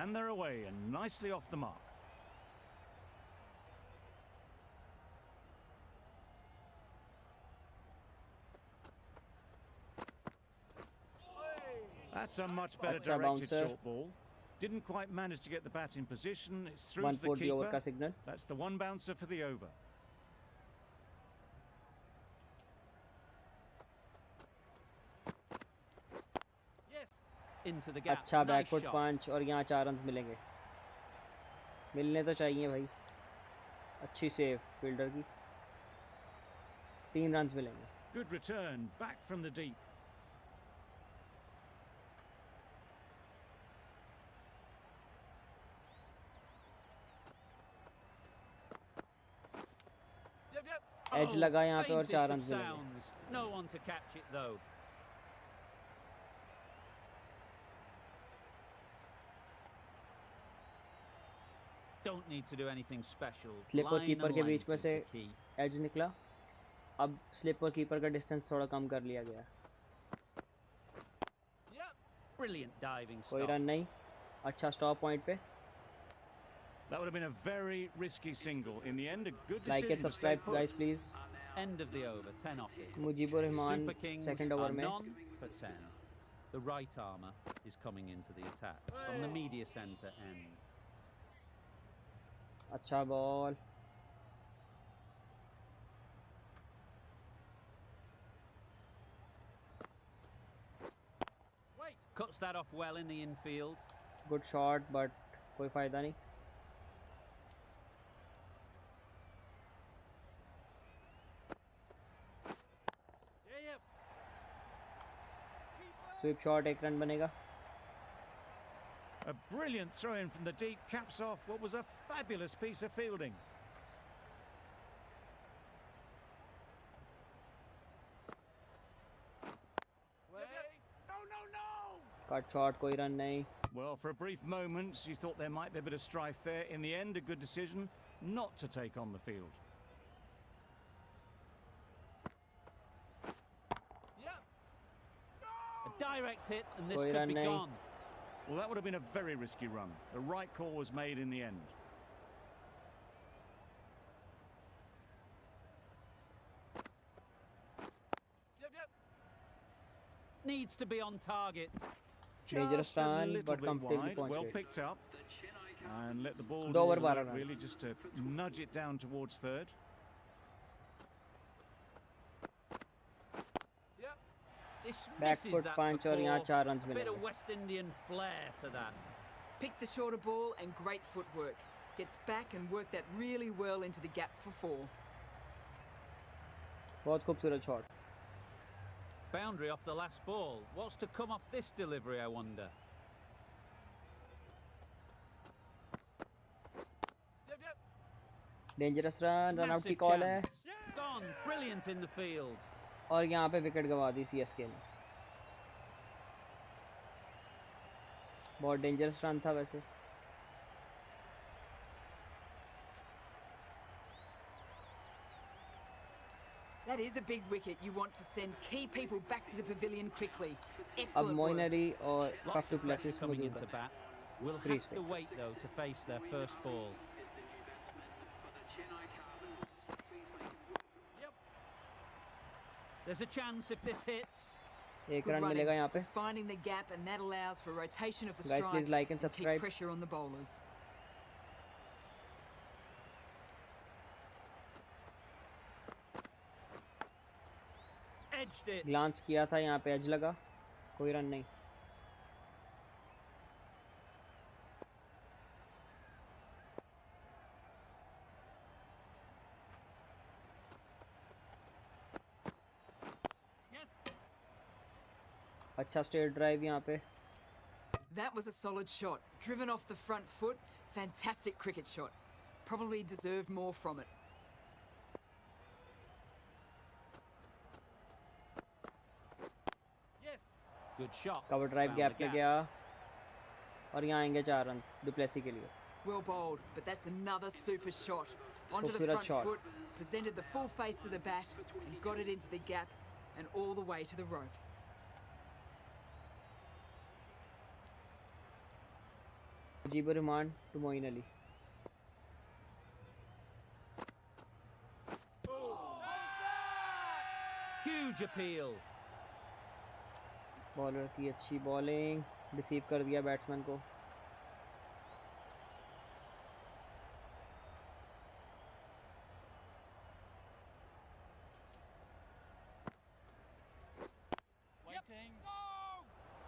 And they're away and nicely off the mark. That's a much better Acha directed bouncer. short ball. Didn't quite manage to get the bat in position. It's through to the 140 over का keeper. Signal. That's the one bouncer for the over. Into the gap. अच्छा Nice back foot shot. पंच और यहाँ 4 runs मिलेंगे. मिलने तो चाहिए भाई. अच्छी सेव फील्डर की. 3 रन्स मिलेंगे. Good return back from the deep. Edge लगा यहाँ पे और 4 faintest of रन्स मिलेंगे. sounds. No one to catch it though. Don't need to do anything special. Slip और Line कीपर and के बीच length में is से the key. एज निकला. अब स्लिप और कीपर का डिस्टेंस थोड़ा कम कर लिया गया. Brilliant diving कोई stop. रन नहीं. अच्छा स्टॉप पॉइंट पे. That would have been a very risky single. In the end, a good like decision and to stay subscribe put. Guys please. End of the over. 10 off it. Mujeebur Rahman Super Kings second are over में. none for 10. The right armour is coming into the attack from the media centre end. अच्छा ball. Cuts that off well in the infield. Good shot but कोई फायदा नहीं. Sweep shot 1 run बनेगा. A brilliant throw in from the deep caps off what was a fabulous piece of fielding. Cut shot कोई run नहीं. Well, for a brief moment, you thought there might be a bit of strife there. In the end, a good decision not to take on the field. A direct hit and this कोई could run be नहीं. gone. Well, that would have been a very risky run. The right call was made in the end. Needs to be on target. Dangerous Just a run, little but bit comfortably wide, पहुंच well गए. picked up. And let the ball दो do all over the 12 work, run. really, just to nudge it down towards third. This back misses foot that punch for और यहाँ 4. 4 runs A bit of मिलेंगे. West Indian flair to that. Picked the shorter ball and great footwork. Gets back and worked that really well into the gap for 4. बहुत खूबसूरत shot. Boundary off the last ball. What's to come off this delivery, I wonder? Dangerous run. Run out की Massive call है. chance. Gone. Brilliant in the field. और यहाँ पे wicket गवा दी CSK ने. बहुत डेंजरस रन था वैसे. That is a big wicket. You want to send key people back to the pavilion quickly. अब Excellent मोइन work. अली और Lots Faf du of pressure Plessis coming मौजूद into हैं. bat. Will Crease have to fix. wait though to face their first ball. There's a chance if this hits. 1 Good run running. मिलेगा यहाँ पे. Just finding the gap, and that allows for rotation of the Guys, strike please like and keep subscribe. pressure on the bowlers. edged it. Glance किया था यहाँ पे, as लगा, कोई run नहीं। अच्छा स्ट्रेट ड्राइव यहाँ पे। That was a solid shot. Driven off the front foot. Fantastic cricket shot. Probably deserved more from it. Good shot. Cover drive Found gap the में gap. गया और यहाँ आएंगे 4 रन डुप्लेसी के लिए। Well bowled, but that's another super shot. Onto the खूबसूरत front shot। foot, presented the full face of the bat and got it into the gap and all the way to the rope. Jibo remand to Moeen Ali। Huge appeal. Bowler की अच्छी bowling, receive कर दिया batsman को।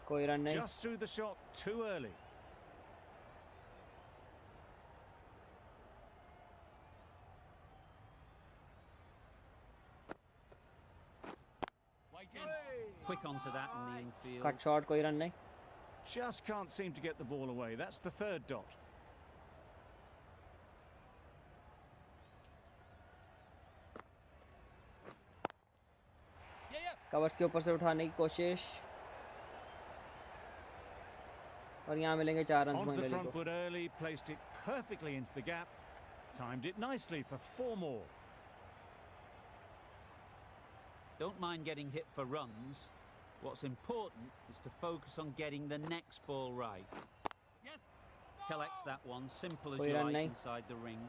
कोई run नहीं। Just threw the shot too early. Quick onto that in the infield. Cut shot, कोई run नहीं। Just can't seem to get the ball away. That's the third dot. Covers के ऊपर से उठाने की कोशिश और यहाँ मिलेंगे 4 run Onto Moeen the Ali front को। foot early, placed it perfectly into the gap. Timed it nicely for 4 more. Don't mind getting hit for runs. What's important is to focus on getting the next ball right. Collects that one, simple as कोई you run like नहीं। inside the ring.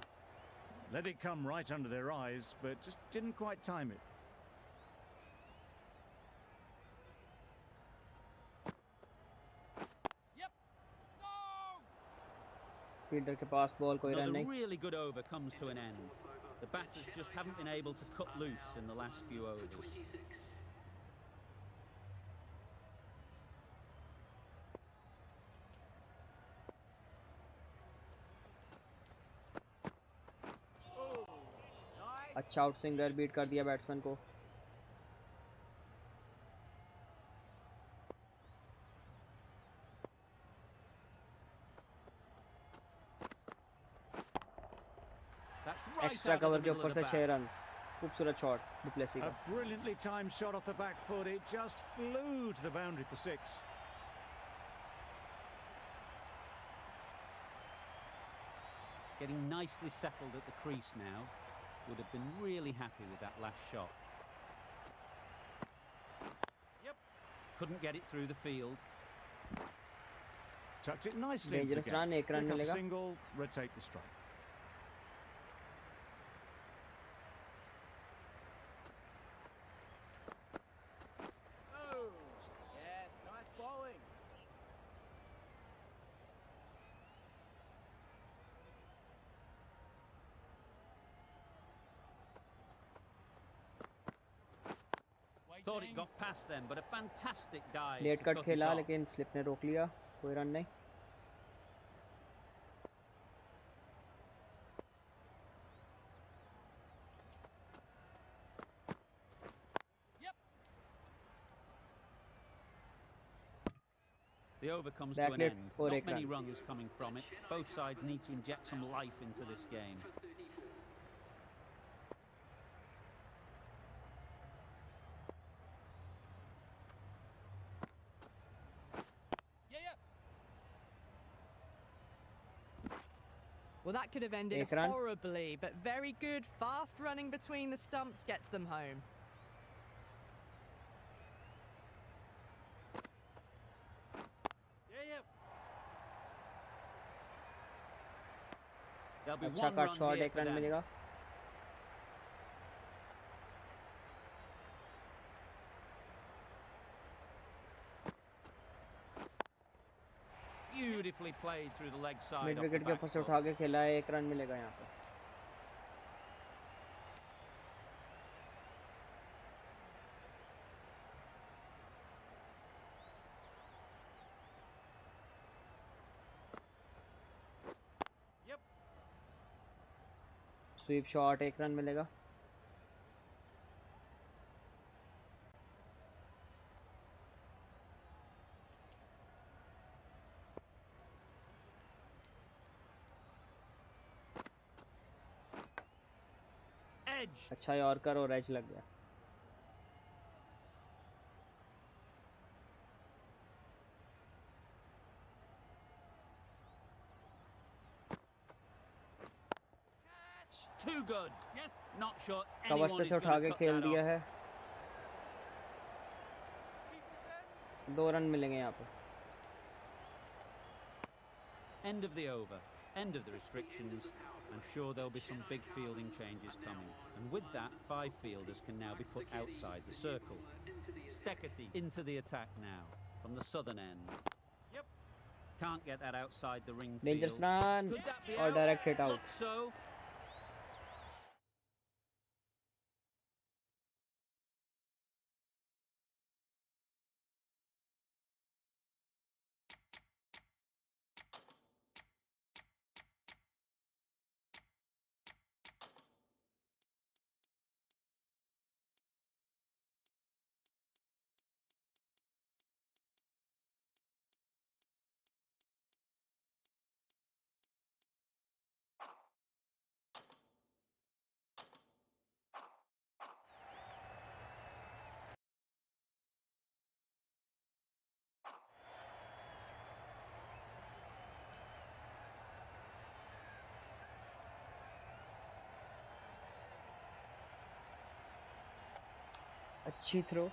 Let it come right under their eyes, but just didn't quite time it. Fielder के पास ball, कोई run Another नहीं। really good over comes to an end. The batters just haven't been able to cut loose in the last few overs. अच्छा out swinger, beat कर दिया batsman को। That's right extra out of cover the के middle ऊपर of से the 6 bat. Run. खूबसूरत shot du Plessis A का। brilliantly timed shot off the back foot. It just flew to the boundary for 6. Getting nicely settled at the crease now. Would have been really happy with that last shot. Couldn't get it through the field. Tucked it nicely into the dangerous gap. Run, 1 run Pick up a मिलेगा। single, rotate the strike. Thought it got past them, but a fantastic dive late to cut cut it खेला off. लेकिन slip ने रोक लिया, कोई run नहीं। The over comes to an Backlit end. for Not एक many run। runs coming from it. Both sides need to inject some life into this game. Well, that could have ended एक run. horribly, but very good. Fast running between the stumps gets them home. There'll be अच्छा one cut run shot, here 1 for run them. मिलेगा। Beautifully played through the leg side mid off the wicket के back ऊपर से foot. उठा के खेला है, 1 run मिलेगा यहाँ पे। स्वीप शॉट, 1 रन मिलेगा। Edge. अच्छा यॉर्कर और एज लग गया। Too good. Yes. Not sure covers anyone पे is से going उठा to के cut खेल that दिया off. है। 2 रन मिलेंगे यहाँ पे। End of the over. End of the restrictions. I'm sure there'll be some big fielding changes coming. And with that, 5 fielders can now be put outside the circle. Steckety into the attack now from the southern end. Yep. Can't get that outside the ring dangerous field. Run Could that be और out? Direct hit out. Looks so. अच्छी throw.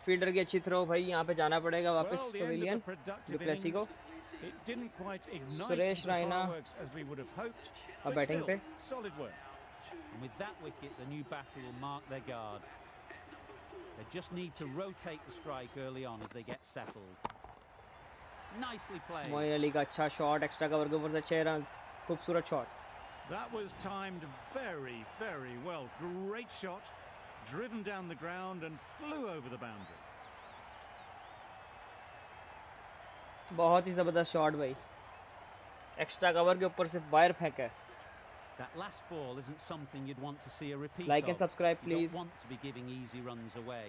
Fielder की अच्छी throw भाई। यहाँ पे जाना पड़ेगा वापस Well, the end of a pavilion productive du Plessis innings. को। It didn't quite ignite Suresh the Raina fireworks as we would have hoped, अब but बैटिंग still, पे। solid work. And with that wicket, the new batter will mark their guard. They just need to rotate the strike early on as they get settled. Nicely played. Moeen Ali का अच्छा shot, extra cover के ऊपर से 6 run. खूबसूरत shot. That was timed very, very well. Great shot, driven down the ground and flew over the boundary. बहुत ही जबरदस्त shot भाई। Extra cover के ऊपर से वायर फेंका। That last ball isn't something you'd want to see a repeat Like of. and subscribe, You please. don't want to be giving easy runs away.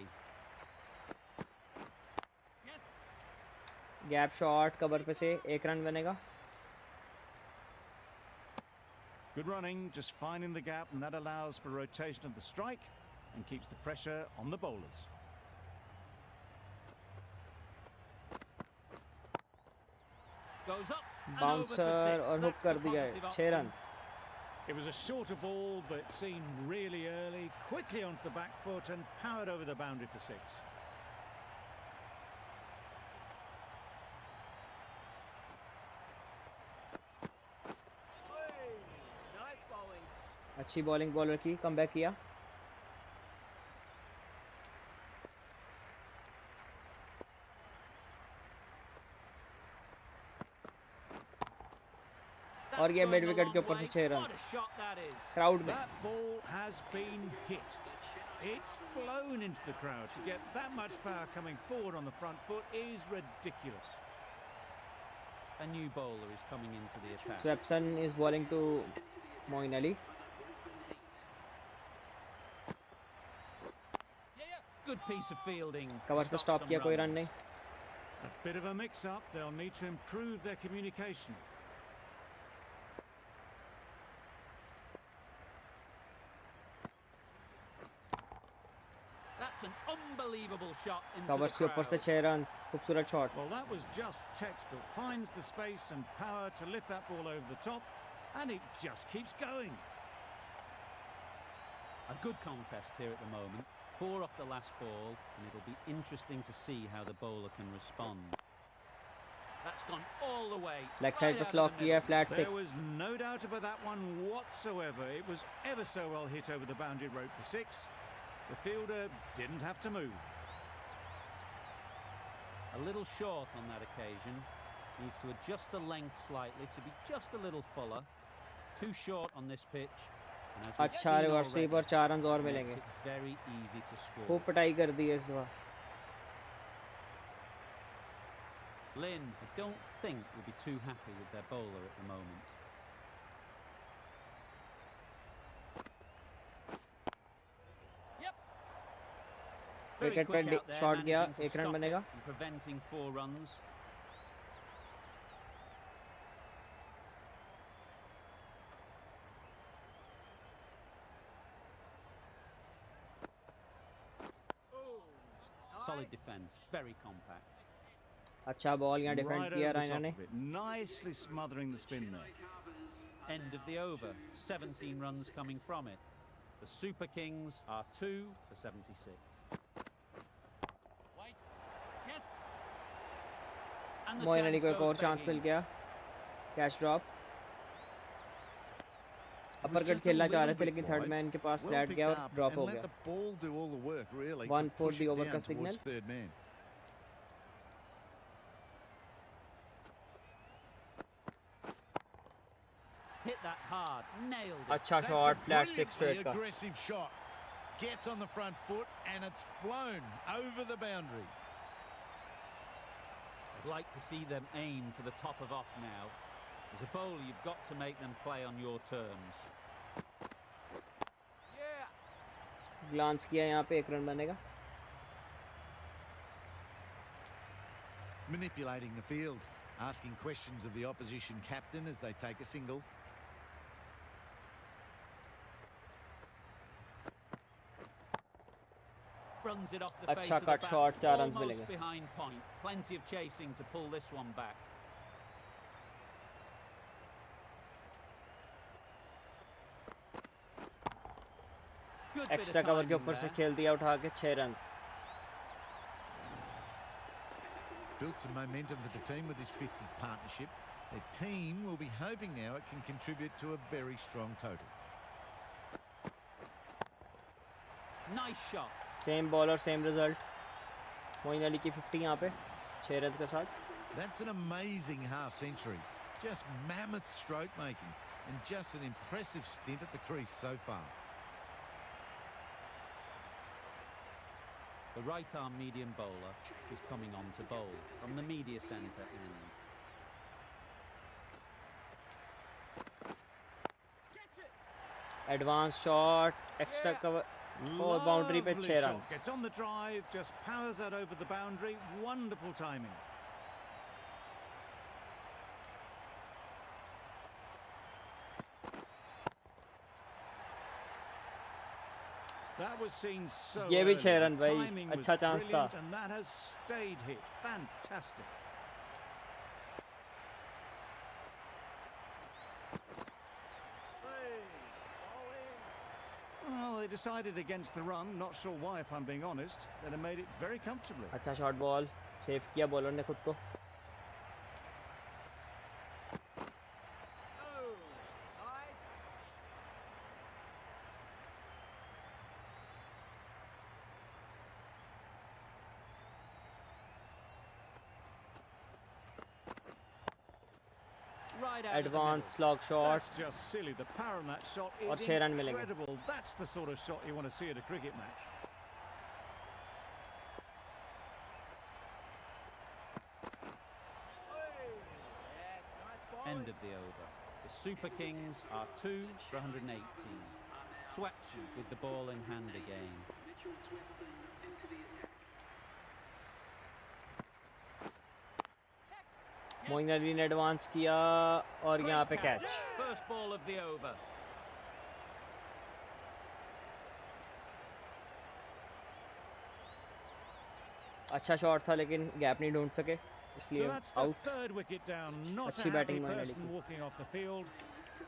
Gap shot cover पे से 1 run बनेगा। Good running, just finding the gap, and that allows for rotation of the strike and keeps the pressure on the bowlers. Goes up and over for bouncer 6. और hook That's the कर दिया है। positive 6 option. Run. It was a shorter ball, but seen really early, quickly onto the back foot and powered over the boundary for 6. अच्छी bowling bowler की, comeback किया। और That's ये going mid a wicket के long ऊपर से way. 6 What run a shot that is. Crowd में. That ball has been hit. It's flown into the crowd. To get that much power coming forward on the front foot is ridiculous. A new bowler is coming into the attack. Swepson is bowling to Moeen Ali. Good piece of fielding. Cover पे stop किया, कोई run नहीं. A bit of a mix-up. They'll need to improve their communication. That's an unbelievable shot into covers के the ऊपर से crowd. 6 run. खूबसूरत shot. Well, that was just textbook. Finds the space and power to lift that ball over the top, and it just keeps going. A good contest here at the moment. 4 off the last ball, and it'll be interesting to see how the bowler can respond. That's gone all the way. Leg side पे right out slog of the किया, middle. Flat There 6. was no doubt about that one whatsoever. It was ever so well hit over the boundary rope for 6. The fielder didn't have to move. A little short on that occasion. Needs to adjust the length slightly to be just a little fuller. Too short on this pitch. And as we've अच्छा seen reverse already, पर 4 run और makes मिलेंगे. it very easy to score. खूब पिटाई कर दी है इस दफा. Lynn, I don't think, will be too happy with their bowler at the moment. Very wicket quick पे out there, शॉट गया, managing to 1 run stop it बनेगा. and preventing 4 runs. Solid defence, very compact. अच्छा ball यहाँ defend Right किया over the Raina top ने. of it. Nicely smothering the spin there. End of the over, 17 runs coming from it. The Super Kings are 2 for 76. And the Moeen Ali chance को एक और goes chance मिल begging. गया. Catch drop. It was upper cut just a खेलना चाह little रहे थे bit लेकिन थर्ड wide. मैन के पास Well फ्लैट picked गया और up ड्रॉप and हो let गया. the ball do all the work really. 1 to 4 push the it over का down signal. towards third man. Hit that hard, nailed it. अच्छा That's shot a flat 6 brilliantly straight का. aggressive shot. Gets on the front foot and it's flown over the boundary. I'd like to see them aim for the top of off now. As a bowler, you've got to make them play on your terms. Glance किया, यहाँ पे 1 run बनेगा. Manipulating the field, asking questions of the opposition captain as they take a single. Runs it off the face अच्छा of the cut bat, shot, 4 run almost मिलेंगे. behind point. Plenty of chasing to pull this one back. Good bit of extra cover के timing ऊपर से there. खेल दिया उठा के 6 run. Built some momentum for the team with this 50 partnership. Their team will be hoping now it can contribute to a very strong total. Nice shot. Same ball और same result. Moin Ali की 50 यहाँ पे 6 run के साथ. That's an amazing half century. Just mammoth stroke making and just an impressive stint at the crease so far. The right arm medium bowler is coming on to bowl from the media centre end. Advance shot, extra cover और boundary पे Lovely 6 shot. Run. Gets on the drive, just powers that over the boundary. Wonderful timing. That was seen so ये भी early. 6 run The भाई. timing was अच्छा chance था. brilliant, and that has stayed hit. Fantastic. Well, they decided against the run. Not sure why, if I'm being honest. They'd have made it very comfortably. अच्छा shot ball save किया bowler ने खुद को. right out of the middle. Advance lock shot That's just silly. The power on that shot और is 6 run मिलेंगे। incredible. That's the sort of shot you want to see at a cricket match. End of the over. The Super Kings are 2 for 118. Swetson with the ball in hand again. Moeen Ali ने advance किया और यहाँ पे Great catch. Catch. First ball of the over. अच्छा shot था लेकिन gap नहीं ढूंढ सके So इसलिए that's the out. third wicket down. Not a अच्छी happy batting Moeen Ali person की। walking off the field.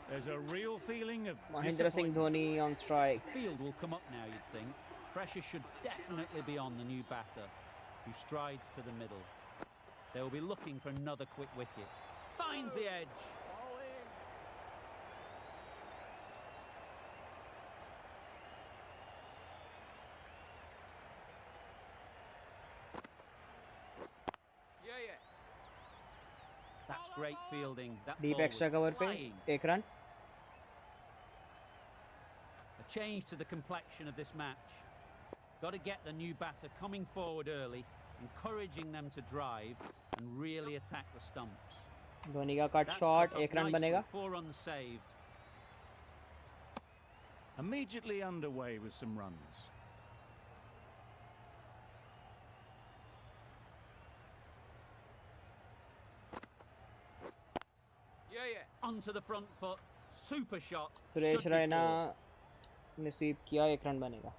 There's a real feeling of Mahendra Singh disappointment. Dhoni on strike. The field will come up now, you'd think. Pressure should definitely be on the new batter, who strides to the middle. They will be looking for another quick wicket. Finds the edge. That's great fielding. That deep ball extra was cover पे flying. 1 run. A change to the complexion of this match. Got to get the new batter coming forward early, encouraging them to drive and really attack the stumps. Dhoni का cut That's shot cut off 1 run nicely, बनेगा। 4 runs saved. Immediately underway with some runs. Onto the front foot. Super shot. Suresh Should be Raina 4. ने SVEEP किया 1 run बनेगा।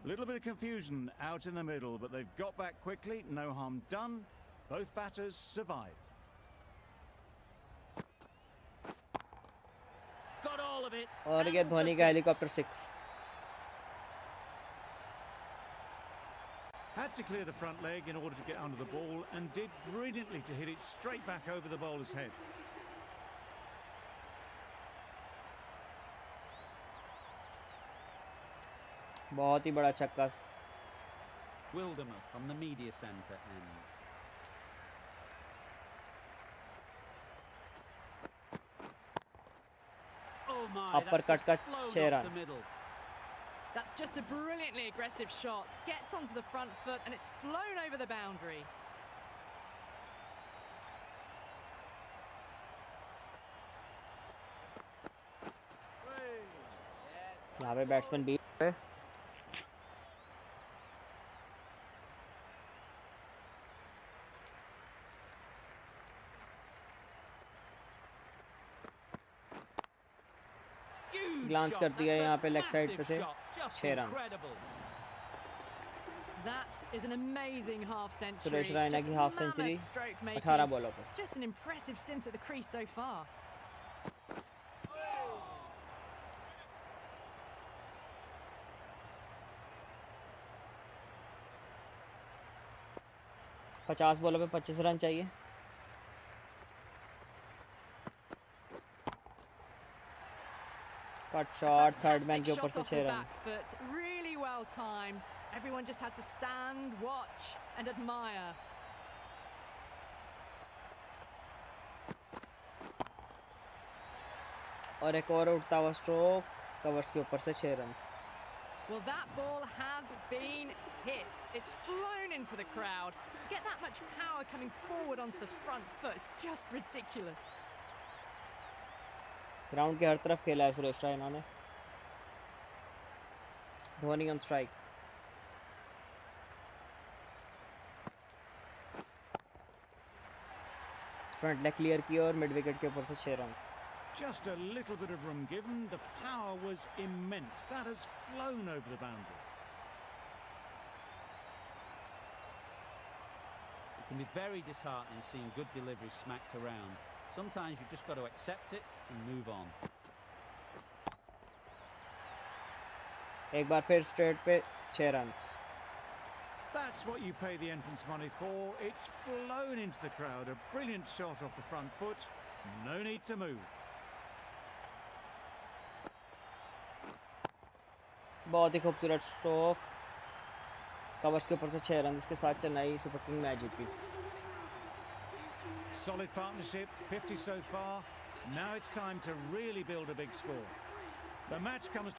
A little bit of confusion out in the middle, but they've got back quickly. No harm done. Both batters survive. Got all of it. और ये And for Dhoni का 6. Helicopter 6। Had to clear the front leg in order to get under the ball and did brilliantly to hit it straight back over the bowler's head. बहुत ही बड़ा छक्का। Wildermuth from the media centre end. Oh my, Upper that's cut just flown 6 off run. the middle. That's just a brilliantly aggressive shot. Gets onto the front foot and it's flown over the boundary. यहाँ पे batsman beat पे। Huge glance shot. करती है That's a यहाँ पे leg side पे massive से shot. Just 6 run. incredible. That is an amazing half century. Suresh Raina की half century mammoth stroke making. 18 बॉलों पे। Just an impressive stint at the crease so far. पचास बॉलों पे 25 रन चाहिए। कट शॉट थर्ड मैन के ऊपर से 6 run. back foot, really well timed. Everyone just had to stand, watch and admire. और एक और उठता हुआ स्ट्रोक कवर्स के ऊपर से 6 run. Well, that ball has been hit. It's flown into the crowd. To get that much power coming forward onto the front foot is just ridiculous. Ground के हर तरफ खेला है सुरेश रैना ने। Dhoni on strike. Front leg clear किया और mid wicket के ऊपर से 6 run. Just a little bit of room given. The power was immense. That has flown over the boundary. It can be very disheartening seeing good deliveries smacked around. Sometimes you just got to accept it and move on. एक बार फिर straight पे 6 run. That's what you pay the entrance money for. It's flown into the crowd. A brilliant shot off the front foot. No need to move. बहुत ही खूबसूरत stroke covers के ऊपर से 6 run, इसके साथ चेन्नई सुपर किंग मैच जीती। Solid partnership, 50 so far. Now it's time to really build a big score. The match comes